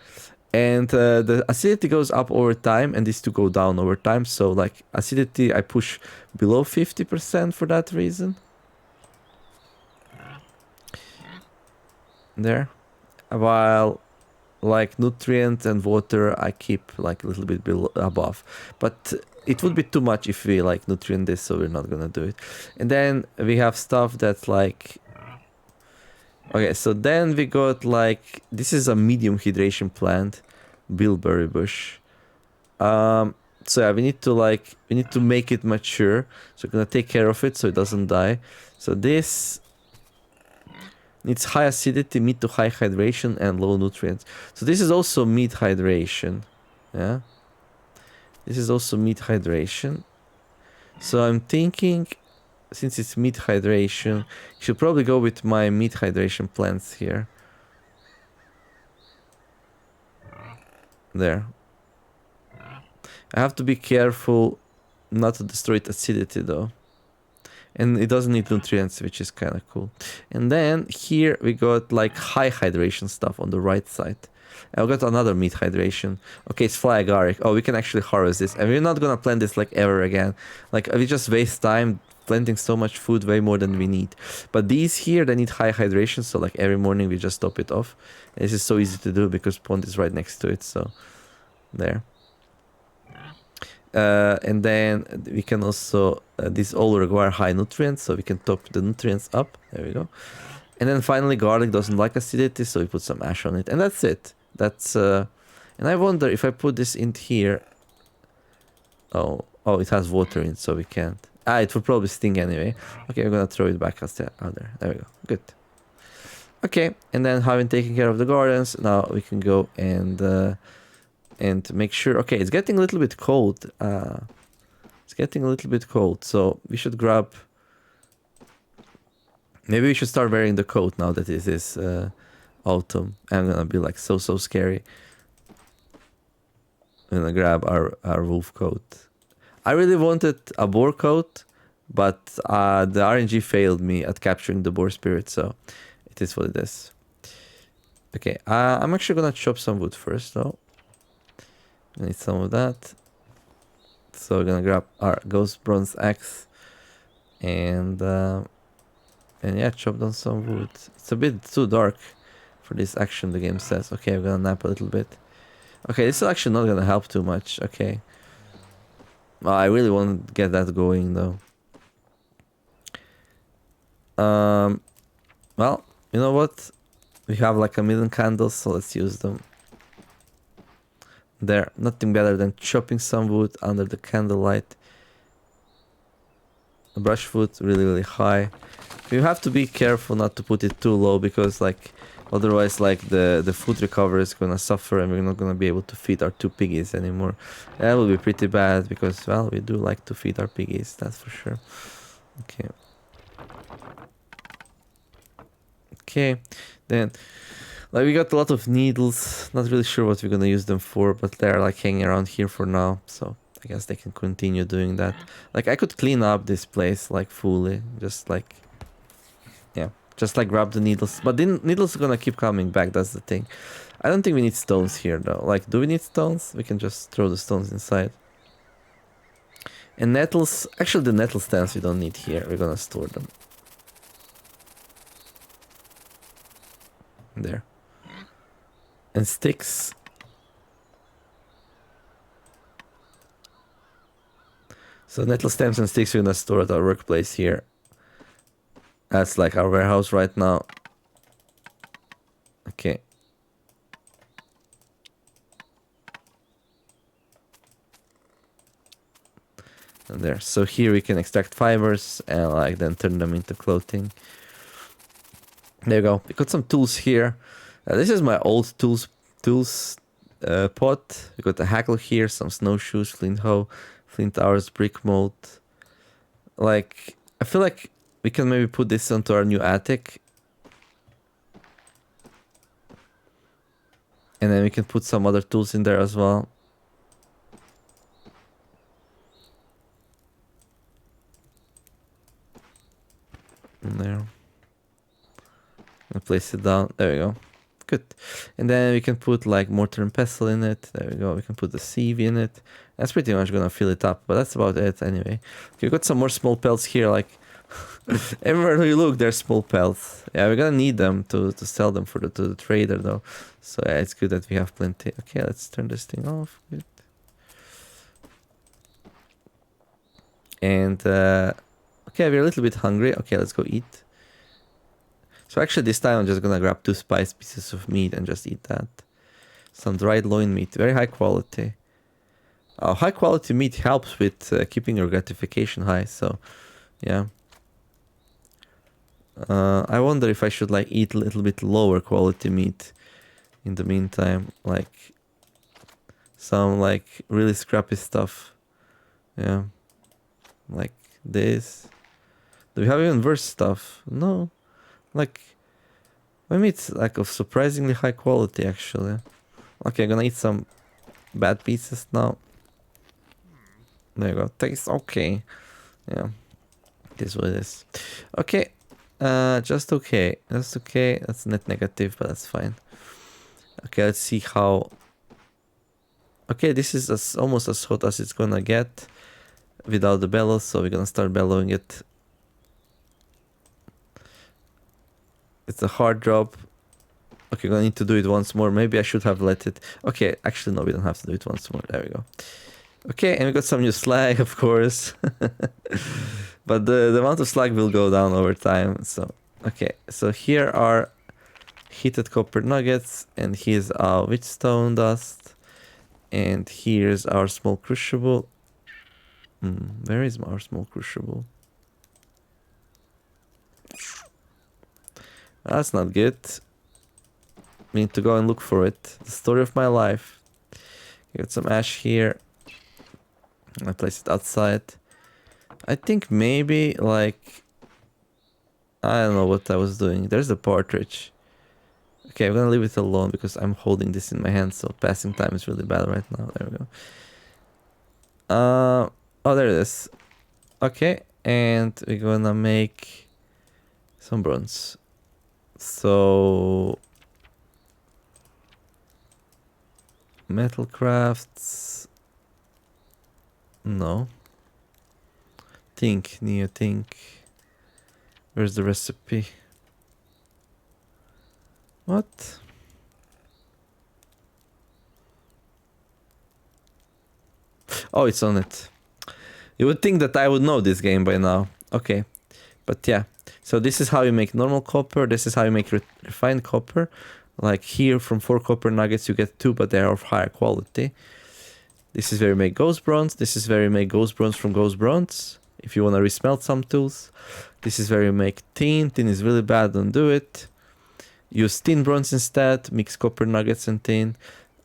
And the acidity goes up over time and these two go down over time. So like acidity I push below 50% for that reason. There. While like nutrients and water I keep like a little bit below, above. But it would be too much if we like nutrient this, so we're not gonna do it. And then we have stuff that's like... Okay, so then we got like... This is a medium hydration plant. Bilberry bush. So yeah, we need to make it mature. So we're gonna take care of it so it doesn't die. So this needs high acidity, mid to high hydration, and low nutrients. So this is also mid hydration. Yeah. This is also mid hydration. So I'm thinking, since it's mid hydration, I should probably go with my mid hydration plants here. There. I have to be careful not to destroy its acidity though. And it doesn't need nutrients, which is kind of cool. And then here we got like high hydration stuff on the right side. I've got another meat hydration. Okay, it's fly agaric. Oh, we can actually harvest this. And we're not gonna plant this like ever again. Like we just waste time planting so much food, way more than we need. But these here, they need high hydration. So like every morning we just top it off. And this is so easy to do because pond is right next to it. So there. And then we can also, these all require high nutrients. So we can top the nutrients up. There we go. And then finally garlic doesn't like acidity. So we put some ash on it. And that's it. That's and I wonder if I put this in here. Oh, it has water in it, so we can't. It would probably sting anyway. Okay, we're gonna throw it back out there. There we go. Good. Okay, and then having taken care of the gardens, now we can go and make sure. Okay, it's getting a little bit cold. It's getting a little bit cold, so we should grab. Maybe we should start wearing the coat now that it is autumn. I'm gonna be like so scary. I'm gonna grab our wolf coat. I really wanted a boar coat, but the RNG failed me at capturing the boar spirit, so it is what it is. Okay, I'm actually gonna chop some wood first though. I need some of that. So we're gonna grab our ghost bronze axe and yeah, chop down some wood. It's a bit too dark for this action, the game says. Okay, I'm gonna nap a little bit. Okay, this is actually not gonna help too much. Okay. I really want to get that going though. Well, you know what? We have like 1,000,000 candles, so let's use them. There, nothing better than chopping some wood under the candlelight. Brushwood really high. You have to be careful not to put it too low because like otherwise like the food recovery is gonna suffer and we're not gonna be able to feed our 2 piggies anymore. That will be pretty bad because well we do like to feed our piggies, that's for sure. Okay. Okay, then like we got a lot of needles, not really sure what we're gonna use them for, but they're like hanging around here for now, so I guess they can continue doing that. Like I could clean up this place like fully, just like just like grab the needles, but then needles are gonna keep coming back, that's the thing. I don't think we need stones here though. Like, do we need stones? We can just throw the stones inside. And nettles, actually the nettle stands we don't need here, we're gonna store them. There. And sticks. So nettle stems and sticks we're gonna store at our workplace here. That's like our warehouse right now. Okay. And there. So here we can extract fibers and like then turn them into clothing. There you go. We got some tools here. This is my old tools pot. We got a hackle here, some snowshoes, flint hoe, flint hours, brick mold. Like, I feel like we can maybe put this onto our new attic. And then we can put some other tools in there as well. In there. And place it down. There we go. Good. And then we can put like mortar and pestle in it. There we go. We can put the sieve in it. That's pretty much gonna fill it up, but that's about it anyway. Okay, we got some more small pelts here. Like everywhere you look, there's small pelts. Yeah, we're gonna need them to sell them for to the trader though. So yeah, it's good that we have plenty. Okay, let's turn this thing off. Good. And okay, we're a little bit hungry. Okay, let's go eat. So actually this time I'm just gonna grab 2 spiced pieces of meat and just eat that. Some dried loin meat, very high quality. High quality meat helps with keeping your gratification high, so yeah. I wonder if I should like eat a little bit lower quality meat in the meantime, like some like really scrappy stuff. Yeah, like this. Do we have even worse stuff? No. Like, my meat's like of surprisingly high quality actually. Okay, I'm gonna eat some bad pieces now. There you go. Tastes okay. Yeah. It is what it is. Okay. Just okay. That's okay. That's net negative, but that's fine. Okay, let's see how... Okay, this is almost as hot as it's gonna get without the bellows, so we're gonna start bellowing it. It's a hard job. Okay, I'm gonna need to do it once more. Maybe I should have let it... Okay, actually no, we don't have to do it once more. There we go. Okay, and we got some new slag, of course. But the amount of slag will go down over time. So, okay, so here are heated copper nuggets, and here's our witchstone dust, and here's our small crucible. Where is our small crucible? That's not good. We need to go and look for it. The story of my life. Got some ash here. I place it outside. I think maybe like... I don't know what I was doing. There's a partridge. Okay, I'm gonna leave it alone because I'm holding this in my hand, so passing time is really bad right now. There we go. Oh, there it is. Okay, and we're gonna make some bronze. So... Metal crafts... No. Think, Neo, think. Where's the recipe? What? Oh, it's on it. You would think that I would know this game by now. Okay. But yeah. So this is how you make normal copper. This is how you make refined copper. Like here, from 4 copper nuggets, you get 2, but they are of higher quality. This is where you make ghost bronze. This is where you make ghost bronze from ghost bronze. If you want to resmelt some tools. This is where you make tin. Tin is really bad, don't do it. Use tin bronze instead. Mix copper nuggets and tin.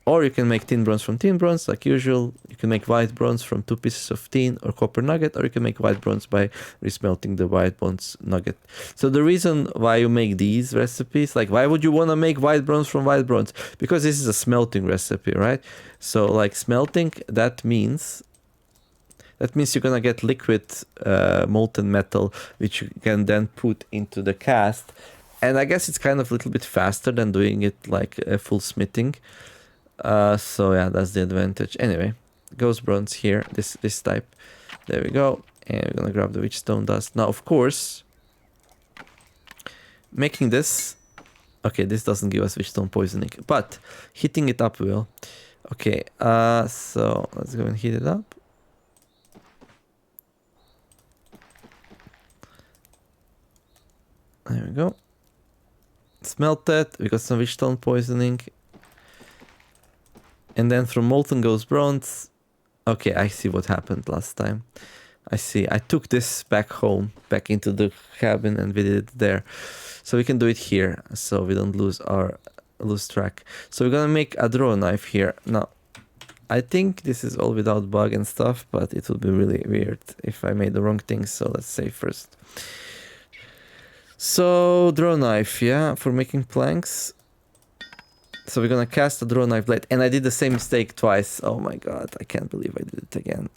Or you can make tin bronze from tin bronze, like usual. You can make white bronze from 2 pieces of tin or copper nugget. Or you can make white bronze by resmelting the white bronze nugget. So the reason why you make these recipes, like why would you want to make white bronze from white bronze? Because this is a smelting recipe, right? So like smelting, that means you're gonna get liquid molten metal, which you can then put into the cast. And I guess it's kind of a little bit faster than doing it like a full smithing. So yeah, that's the advantage. Anyway, ghost bronze here, this type. There we go. And we're gonna grab the witchstone dust. Now, of course, making this Okay, this doesn't give us witchstone poisoning, but heating it up will. Okay, so let's go and heat it up. There we go. Smelt it. We got some witchstone poisoning. And then from molten goes bronze. Okay, I see what happened last time. I see. I took this back home, back into the cabin, and we did it there. So we can do it here, so we don't lose track. So we're gonna make a draw knife here. Now, I think this is all without bug and stuff, but it would be really weird if I made the wrong thing. So let's save first. So draw knife, yeah, for making planks. So we're gonna cast a draw knife blade, and I did the same mistake twice. Oh my god, I can't believe I did it again.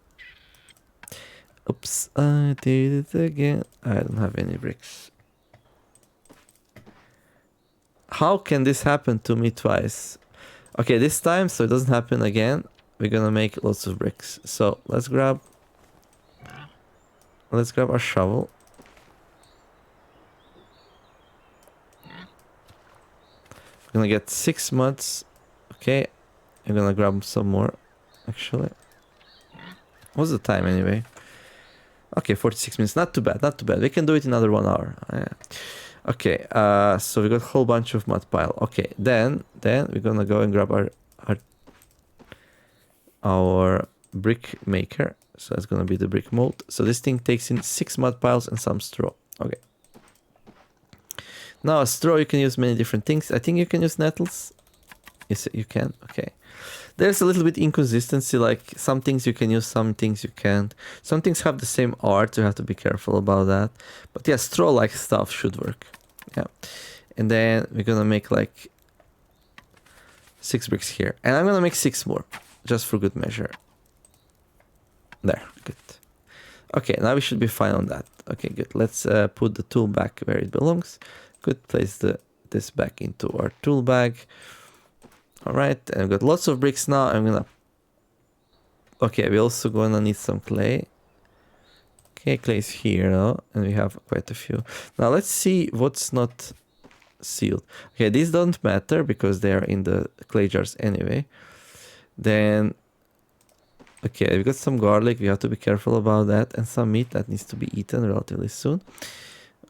Oops, I did it again. I don't have any bricks. How can this happen to me twice? Okay, this time, so it doesn't happen again, we're gonna make lots of bricks. So let's grab our shovel. We're gonna get 6 muds. Okay, I'm gonna grab some more, actually. What's the time anyway? Okay, 46 minutes. Not too bad, not too bad. We can do it in another 1 hour. Yeah. Okay, so we got a whole bunch of mud pile. Okay, then we're gonna go and grab our brick maker. So that's gonna be the brick mold. So this thing takes in 6 mud piles and some straw. Okay. Now, a straw, you can use many different things. I think you can use nettles. Yes, you can. Okay. There's a little bit inconsistency, like some things you can use, some things you can't. Some things have the same art, so you have to be careful about that. But yeah, straw-like stuff should work. Yeah. And then we're gonna make like 6 bricks here. And I'm gonna make 6 more, just for good measure. There, good. Okay, now we should be fine on that. Okay, good. Let's put the tool back where it belongs. Good, place this back into our tool bag. Alright, and I've got lots of bricks now. I'm gonna... Okay, we're also gonna need some clay. Okay, clay is here now, and we have quite a few. Now let's see what's not sealed. Okay, these don't matter because they're in the clay jars anyway. Then... Okay, we got some garlic. We have to be careful about that. And some meat that needs to be eaten relatively soon.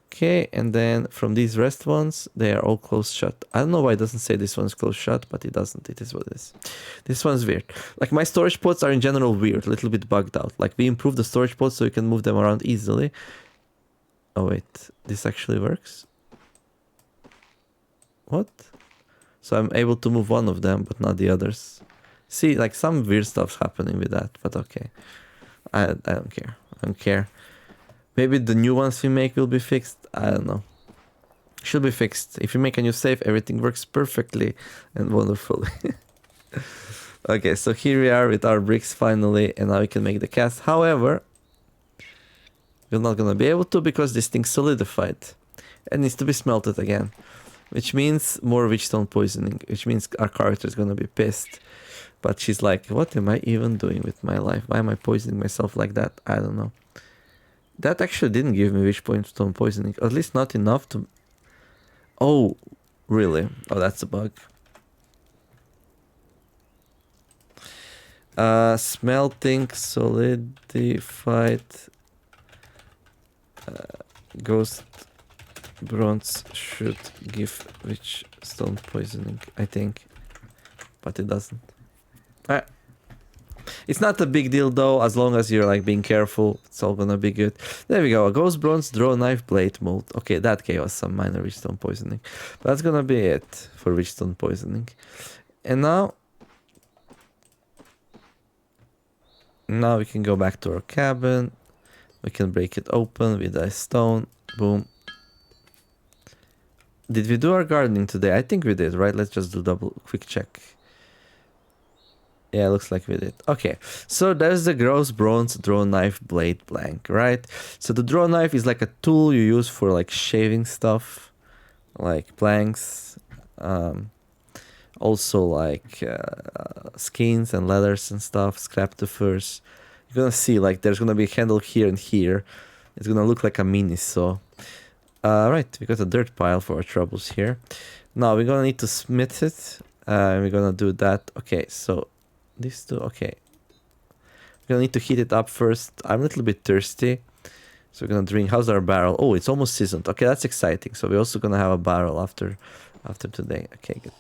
Okay, and then from these rest ones, they are all closed shut. I don't know why it doesn't say this one's closed shut, but it doesn't. It is what it is. This one's weird. Like, my storage pods are in general weird, a little bit bugged out. Like, we improved the storage pods so you can move them around easily. Oh, wait. This actually works? What? So I'm able to move one of them, but not the others. See, like, some weird stuff's happening with that, but okay. I don't care. I don't care. Maybe the new ones we make will be fixed. I don't know. Should be fixed. If you make a new save, everything works perfectly and wonderfully. Okay, so here we are with our bricks finally, and now we can make the cast. However, we're not gonna be able to because this thing's solidified. It needs to be smelted again. Which means more witchstone poisoning. Which means our character is gonna be pissed. But she's like, what am I even doing with my life? Why am I poisoning myself like that? I don't know. That actually didn't give me witchstone poisoning. At least not enough to... Oh, really? Oh, that's a bug. Smelting solidified ghost bronze should give witchstone poisoning, I think. But it doesn't. It's not a big deal though, as long as you're like being careful, it's all gonna be good. There we go, a ghost bronze draw knife blade mold. Okay, that gave us some minor witchstone poisoning. But that's gonna be it for witchstone poisoning. And now we can go back to our cabin. We can break it open with a stone. Boom. Did we do our gardening today? I think we did, right? Let's just do quick check. Yeah, looks like we did. Okay, so there's the gross bronze draw knife blade blank, right? So the draw knife is like a tool you use for like shaving stuff, like planks, also like skins and leathers and stuff, scrap the furs. You're gonna see like there's gonna be a handle here and here. It's gonna look like a mini saw. Right, we got a dirt pile for our troubles here. Now we're gonna need to smith it. We're gonna do that. Okay, so these two. Okay, we're gonna need to heat it up first. I'm a little bit thirsty, so we're gonna drink. How's our barrel? Oh, it's almost seasoned. Okay, that's exciting. So we're also gonna have a barrel after today. Okay, good.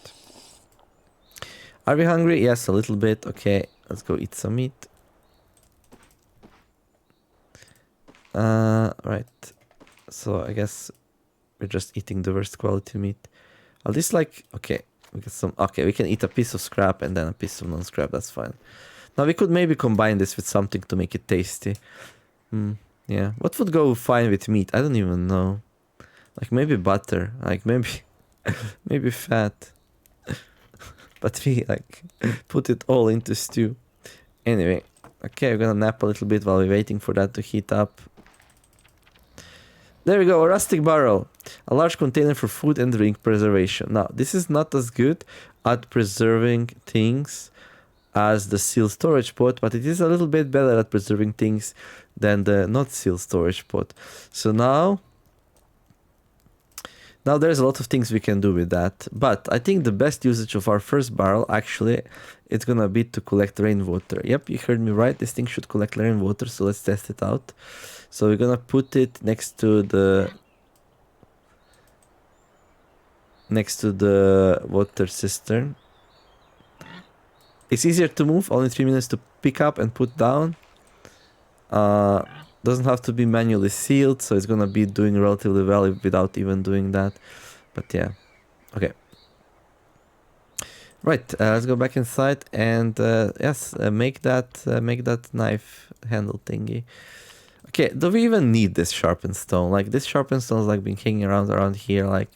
Are we hungry? Yes, a little bit. Okay, let's go eat some meat. Right. So I guess we're just eating the worst quality meat. At least like, okay, we get some, okay, we can eat a piece of scrap and then a piece of non-scrap, that's fine. Now we could maybe combine this with something to make it tasty. Yeah, what would go fine with meat? I don't even know. Like maybe butter, like maybe, maybe fat. But we like put it all into stew. Anyway, okay, we're gonna nap a little bit while we're waiting for that to heat up. There we go, a rustic barrel. A large container for food and drink preservation. Now, this is not as good at preserving things as the sealed storage pot, but it is a little bit better at preserving things than the not sealed storage pot. So now there's a lot of things we can do with that. But I think the best usage of our first barrel, actually, it's gonna be to collect rainwater. Yep, you heard me right. This thing should collect rainwater, so let's test it out. So we're gonna put it next to the water cistern. It's easier to move, only 3 minutes to pick up and put down. Doesn't have to be manually sealed, so it's gonna be doing relatively well without even doing that. But yeah, okay. Right, let's go back inside and yes, make that knife handle thingy. Okay, do we even need this sharpened stone? Like this sharpened stone is like been hanging around here. Like,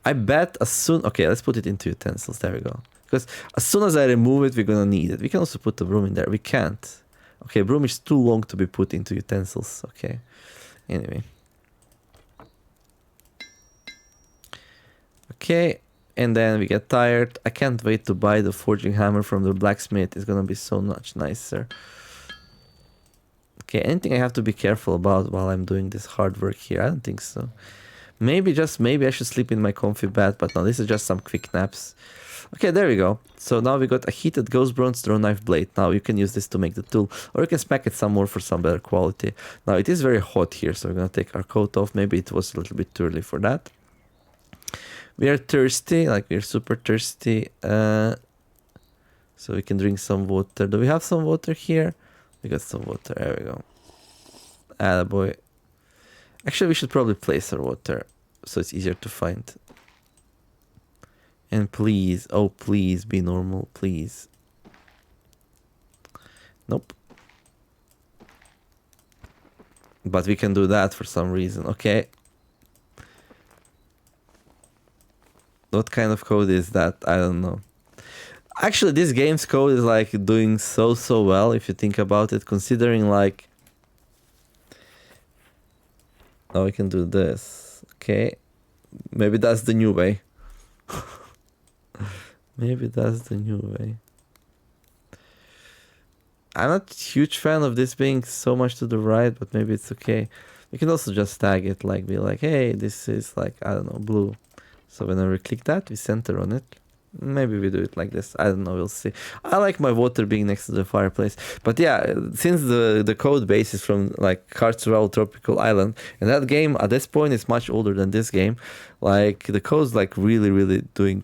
I bet as soon. Okay, let's put it into utensils. There we go. Because as soon as I remove it, we're gonna need it. We can also put the broom in there. We can't. Okay, broom is too long to be put into utensils. Okay. Anyway. Okay, and then we get tired. I can't wait to buy the forging hammer from the blacksmith. It's gonna be so much nicer. Okay, anything I have to be careful about while I'm doing this hard work here? I don't think so. Maybe, just maybe I should sleep in my comfy bed, but no, this is just some quick naps. Okay, there we go. So now we got a heated ghost bronze Drawknife blade. Now you can use this to make the tool, or you can smack it some more for some better quality. Now it is very hot here, so we're gonna take our coat off. Maybe it was a little bit too early for that. We are thirsty, like we're super thirsty. So we can drink some water. Do we have some water here? We got some water. There we go. Attaboy. Actually, we should probably place our water so it's easier to find. And please, oh please, be normal, please. Nope. But we can do that for some reason. Okay. What kind of code is that? I don't know. Actually, this game's code is like doing so well if you think about it, considering like... Now we can do this. Okay. Maybe that's the new way. Maybe that's the new way. I'm not a huge fan of this being so much to the right, but maybe it's okay. We can also just tag it, like be like, hey, this is like, I don't know, blue. So whenever we click that, we center on it. Maybe we do it like this. I don't know, we'll see. I like my water being next to the fireplace. But yeah, since the code base is from like Hearts of Tropical Island, and that game at this point is much older than this game, like the code's like really doing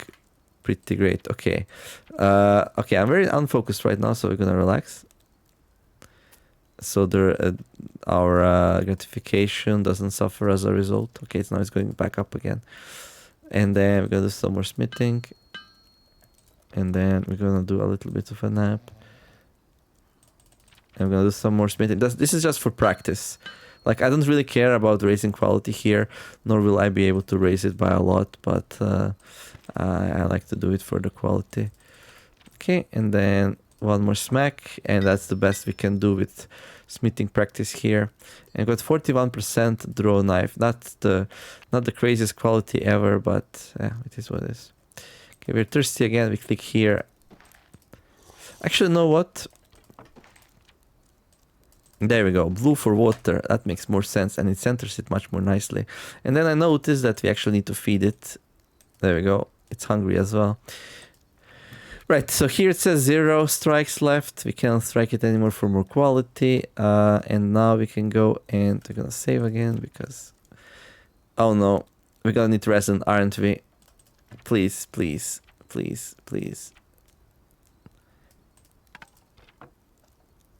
pretty great. Okay. Okay, I'm very unfocused right now, so we're gonna relax. So our gratification doesn't suffer as a result. Okay, so now it's going back up again. And then we're gonna do some more smithing. And then we're gonna do a little bit of a nap. And we're gonna do some more smithing. This is just for practice. Like, I don't really care about raising quality here, nor will I be able to raise it by a lot, but I like to do it for the quality. Okay, and then one more smack, and that's the best we can do with smithing practice here. And got 41% Drawknife. Not the craziest quality ever, but yeah, it is what it is. Okay, we're thirsty again. We click here. Actually, you know what? There we go, blue for water, that makes more sense, and it centers it much more nicely. And then I noticed that we actually need to feed it. There we go, it's hungry as well. Right, so here it says 0 strikes left. We can't strike it anymore for more quality. And now we can go and we're gonna save again because... Oh no, we're gonna need resin, aren't we? Please, please, please, please.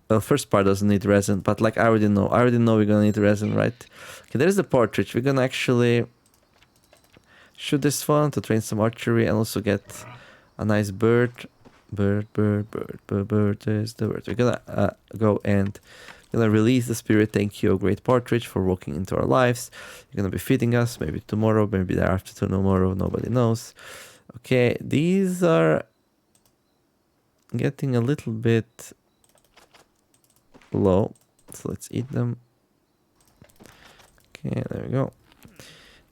Well, first part doesn't need resin, but like I already know we're gonna need resin, right? Okay, there's the partridge. We're gonna actually shoot this one to train some archery and also get a nice bird. Bird is the bird. We're gonna go and gonna release the spirit. Thank you, great partridge, for walking into our lives. You're gonna be feeding us maybe tomorrow, maybe the after tomorrow, nobody knows. Okay, these are getting a little bit low, so let's eat them. Okay, there we go.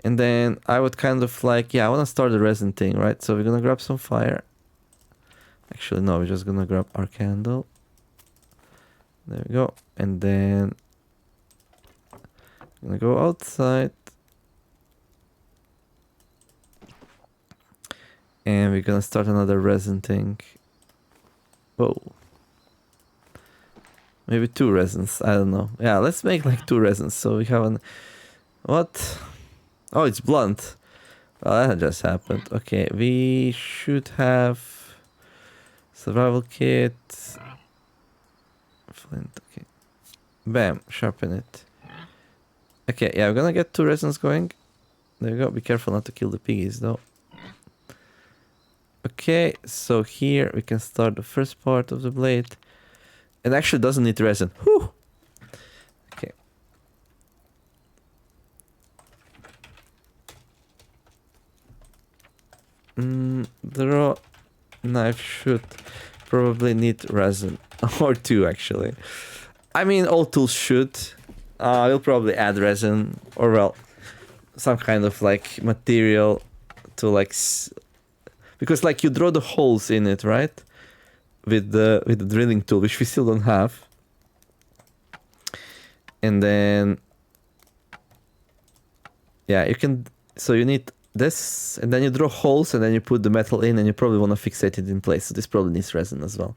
And then I would kind of like, yeah, I want to start the resin thing, right? So we're gonna grab some fire. Actually, no, we're just gonna grab our candle. There we go. And then I'm gonna go outside. And we're gonna start another resin thing. Whoa. Maybe 2 resins, I don't know. Yeah, let's make like 2 resins. So we have an... What? Oh, it's blunt. Well, that just happened. Okay, we should have... Survival kit. Flint, okay. Bam, sharpen it. Okay, yeah, we're gonna get 2 resins going. There you go, be careful not to kill the piggies though. Okay, so here we can start the first part of the blade. It actually doesn't need resin. Whew! Okay. The raw knife should probably need resin. Or 2 actually. I mean, all tools should. We'll probably add resin. Or well, some kind of like material to like... Because like you draw the holes in it, right? With the drilling tool, which we still don't have. And then... Yeah, you can... So you need this, and then you draw holes, and then you put the metal in, and you probably want to fixate it in place. So this probably needs resin as well.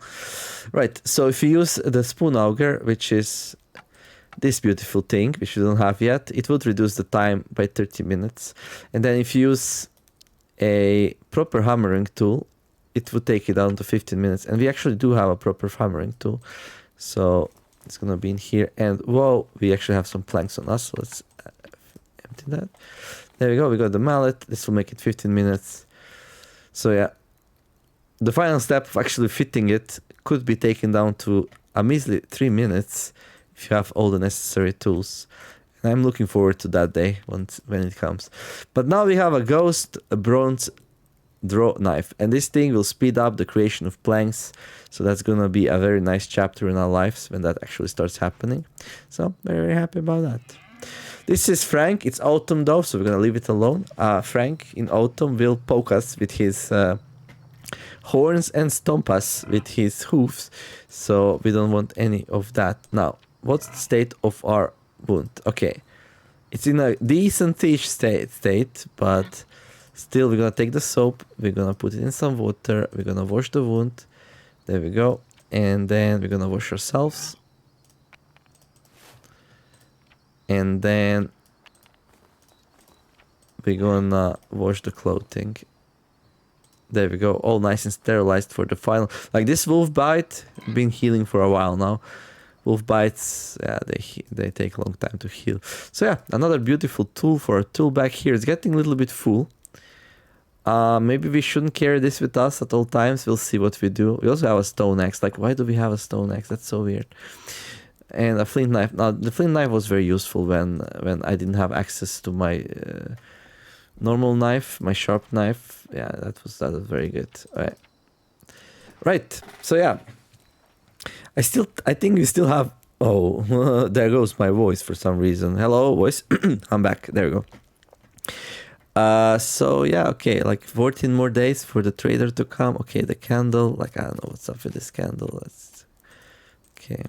Right, so if you use the spoon auger, which is this beautiful thing, which you don't have yet, it would reduce the time by 30 minutes. And then if you use a proper hammering tool, it would take it down to 15 minutes. And we actually do have a proper hammering tool. So it's gonna be in here. And whoa, we actually have some planks on us. So let's empty that. There we go, we got the mallet. This will make it 15 minutes. So yeah, the final step of actually fitting it could be taken down to a measly 3 minutes if you have all the necessary tools. And I'm looking forward to that day when it comes. But now we have a ghost bronze Drawknife, and this thing will speed up the creation of planks. So that's gonna be a very nice chapter in our lives when that actually starts happening. So very, very happy about that. This is Frank. It's autumn though, so we're gonna leave it alone. Frank in autumn will poke us with his horns and stomp us with his hooves. So we don't want any of that. Now, what's the state of our wound? Okay, it's in a decent-ish state, but still we're gonna take the soap, we're gonna put it in some water, we're gonna wash the wound. There we go. And then we're gonna wash ourselves. And then we're gonna wash the clothing. There we go, all nice and sterilized for the final. Like this wolf bite, been healing for a while now. Wolf bites, yeah, they take a long time to heal. So yeah, another beautiful tool for a tool bag here. It's getting a little bit full. Maybe we shouldn't carry this with us at all times. We'll see what we do. We also have a stone axe. Like, why do we have a stone axe? That's so weird. And a flint knife. Now, the flint knife was very useful when I didn't have access to my normal knife, my sharp knife. Yeah, that was very good. All right. Right. So yeah, I think we still have. Oh, there goes my voice for some reason. Hello, voice. I'm back. There we go. So yeah, okay, like 14 more days for the trader to come. Okay, the candle. Like I don't know what's up with this candle. Okay.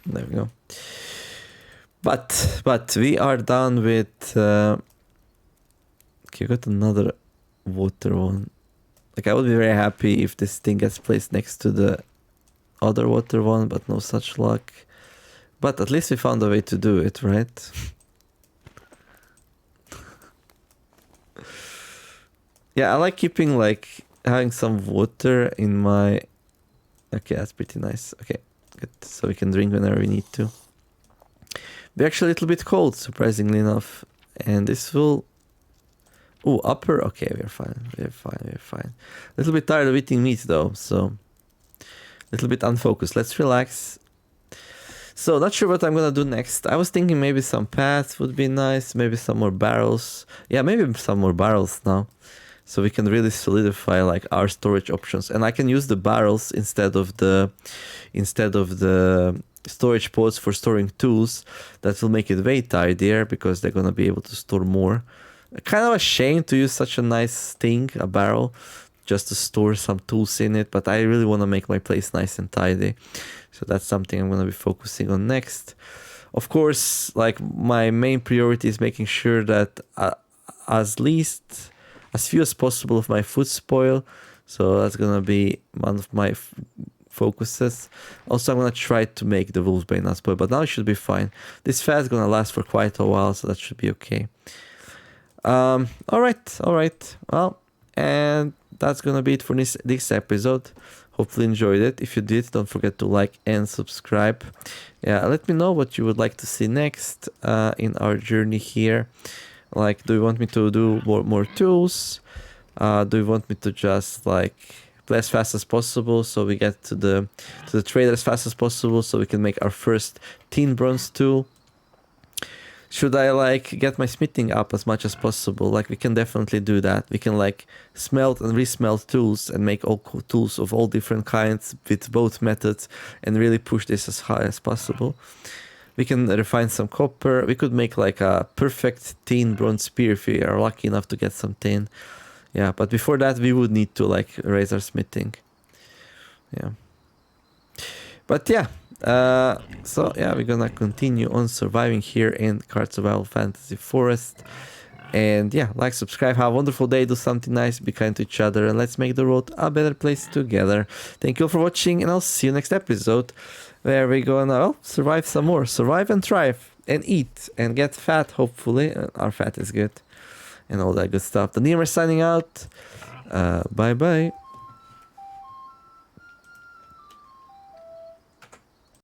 There we go. But we are done with... Okay, got another water one. Like, I would be very happy if this thing gets placed next to the other water one, but no such luck. But at least we found a way to do it, right? Yeah, I like keeping, like, having some water in my... Okay, that's pretty nice. Okay, good. So we can drink whenever we need to. We're actually a little bit cold, surprisingly enough. And this will... Oh, upper? Okay, we're fine. We're fine. A little bit tired of eating meat, though, so... A little bit unfocused. Let's relax. So, not sure what I'm gonna do next. I was thinking maybe some paths would be nice. Maybe some more barrels. Yeah, maybe some more barrels now. So we can really solidify like our storage options. And I can use the barrels instead of the storage pods for storing tools. That will make it way tidier because they're gonna be able to store more. Kind of a shame to use such a nice thing, a barrel, just to store some tools in it, but I really want to make my place nice and tidy. So that's something I'm going to be focusing on next. Of course, like my main priority is making sure that as few as possible of my food spoil. So that's going to be one of my focuses. Also, I'm going to try to make the wolfsbane not spoil, but now it should be fine. This fat is going to last for quite a while, so that should be okay. All right. Well, and that's gonna be it for this episode. Hopefully enjoyed it. If you did, don't forget to like and subscribe. Yeah, let me know what you would like to see next in our journey here. Like, do you want me to do more tools? Do you want me to just like play as fast as possible so we get to the trader as fast as possible so we can make our first tin bronze tool? Should I like get my smithing up as much as possible? Like, we can definitely do that. We can like smelt and resmelt tools and make all tools of all different kinds with both methods and really push this as high as possible. We can refine some copper. We could make like a perfect tin bronze spear if we are lucky enough to get some tin. Yeah, but before that we would need to like raise our smithing. Yeah. But yeah. So yeah, we're gonna continue on surviving here in Card Survival Fantasy Forest. And yeah, like, subscribe, have a wonderful day, do something nice, be kind to each other, and let's make the world a better place together. Thank you all for watching, and I'll see you next episode, where we're gonna survive some more. Survive and thrive, and eat, and get fat, hopefully. Our fat is good, and all that good stuff. The Nemer signing out. Bye bye.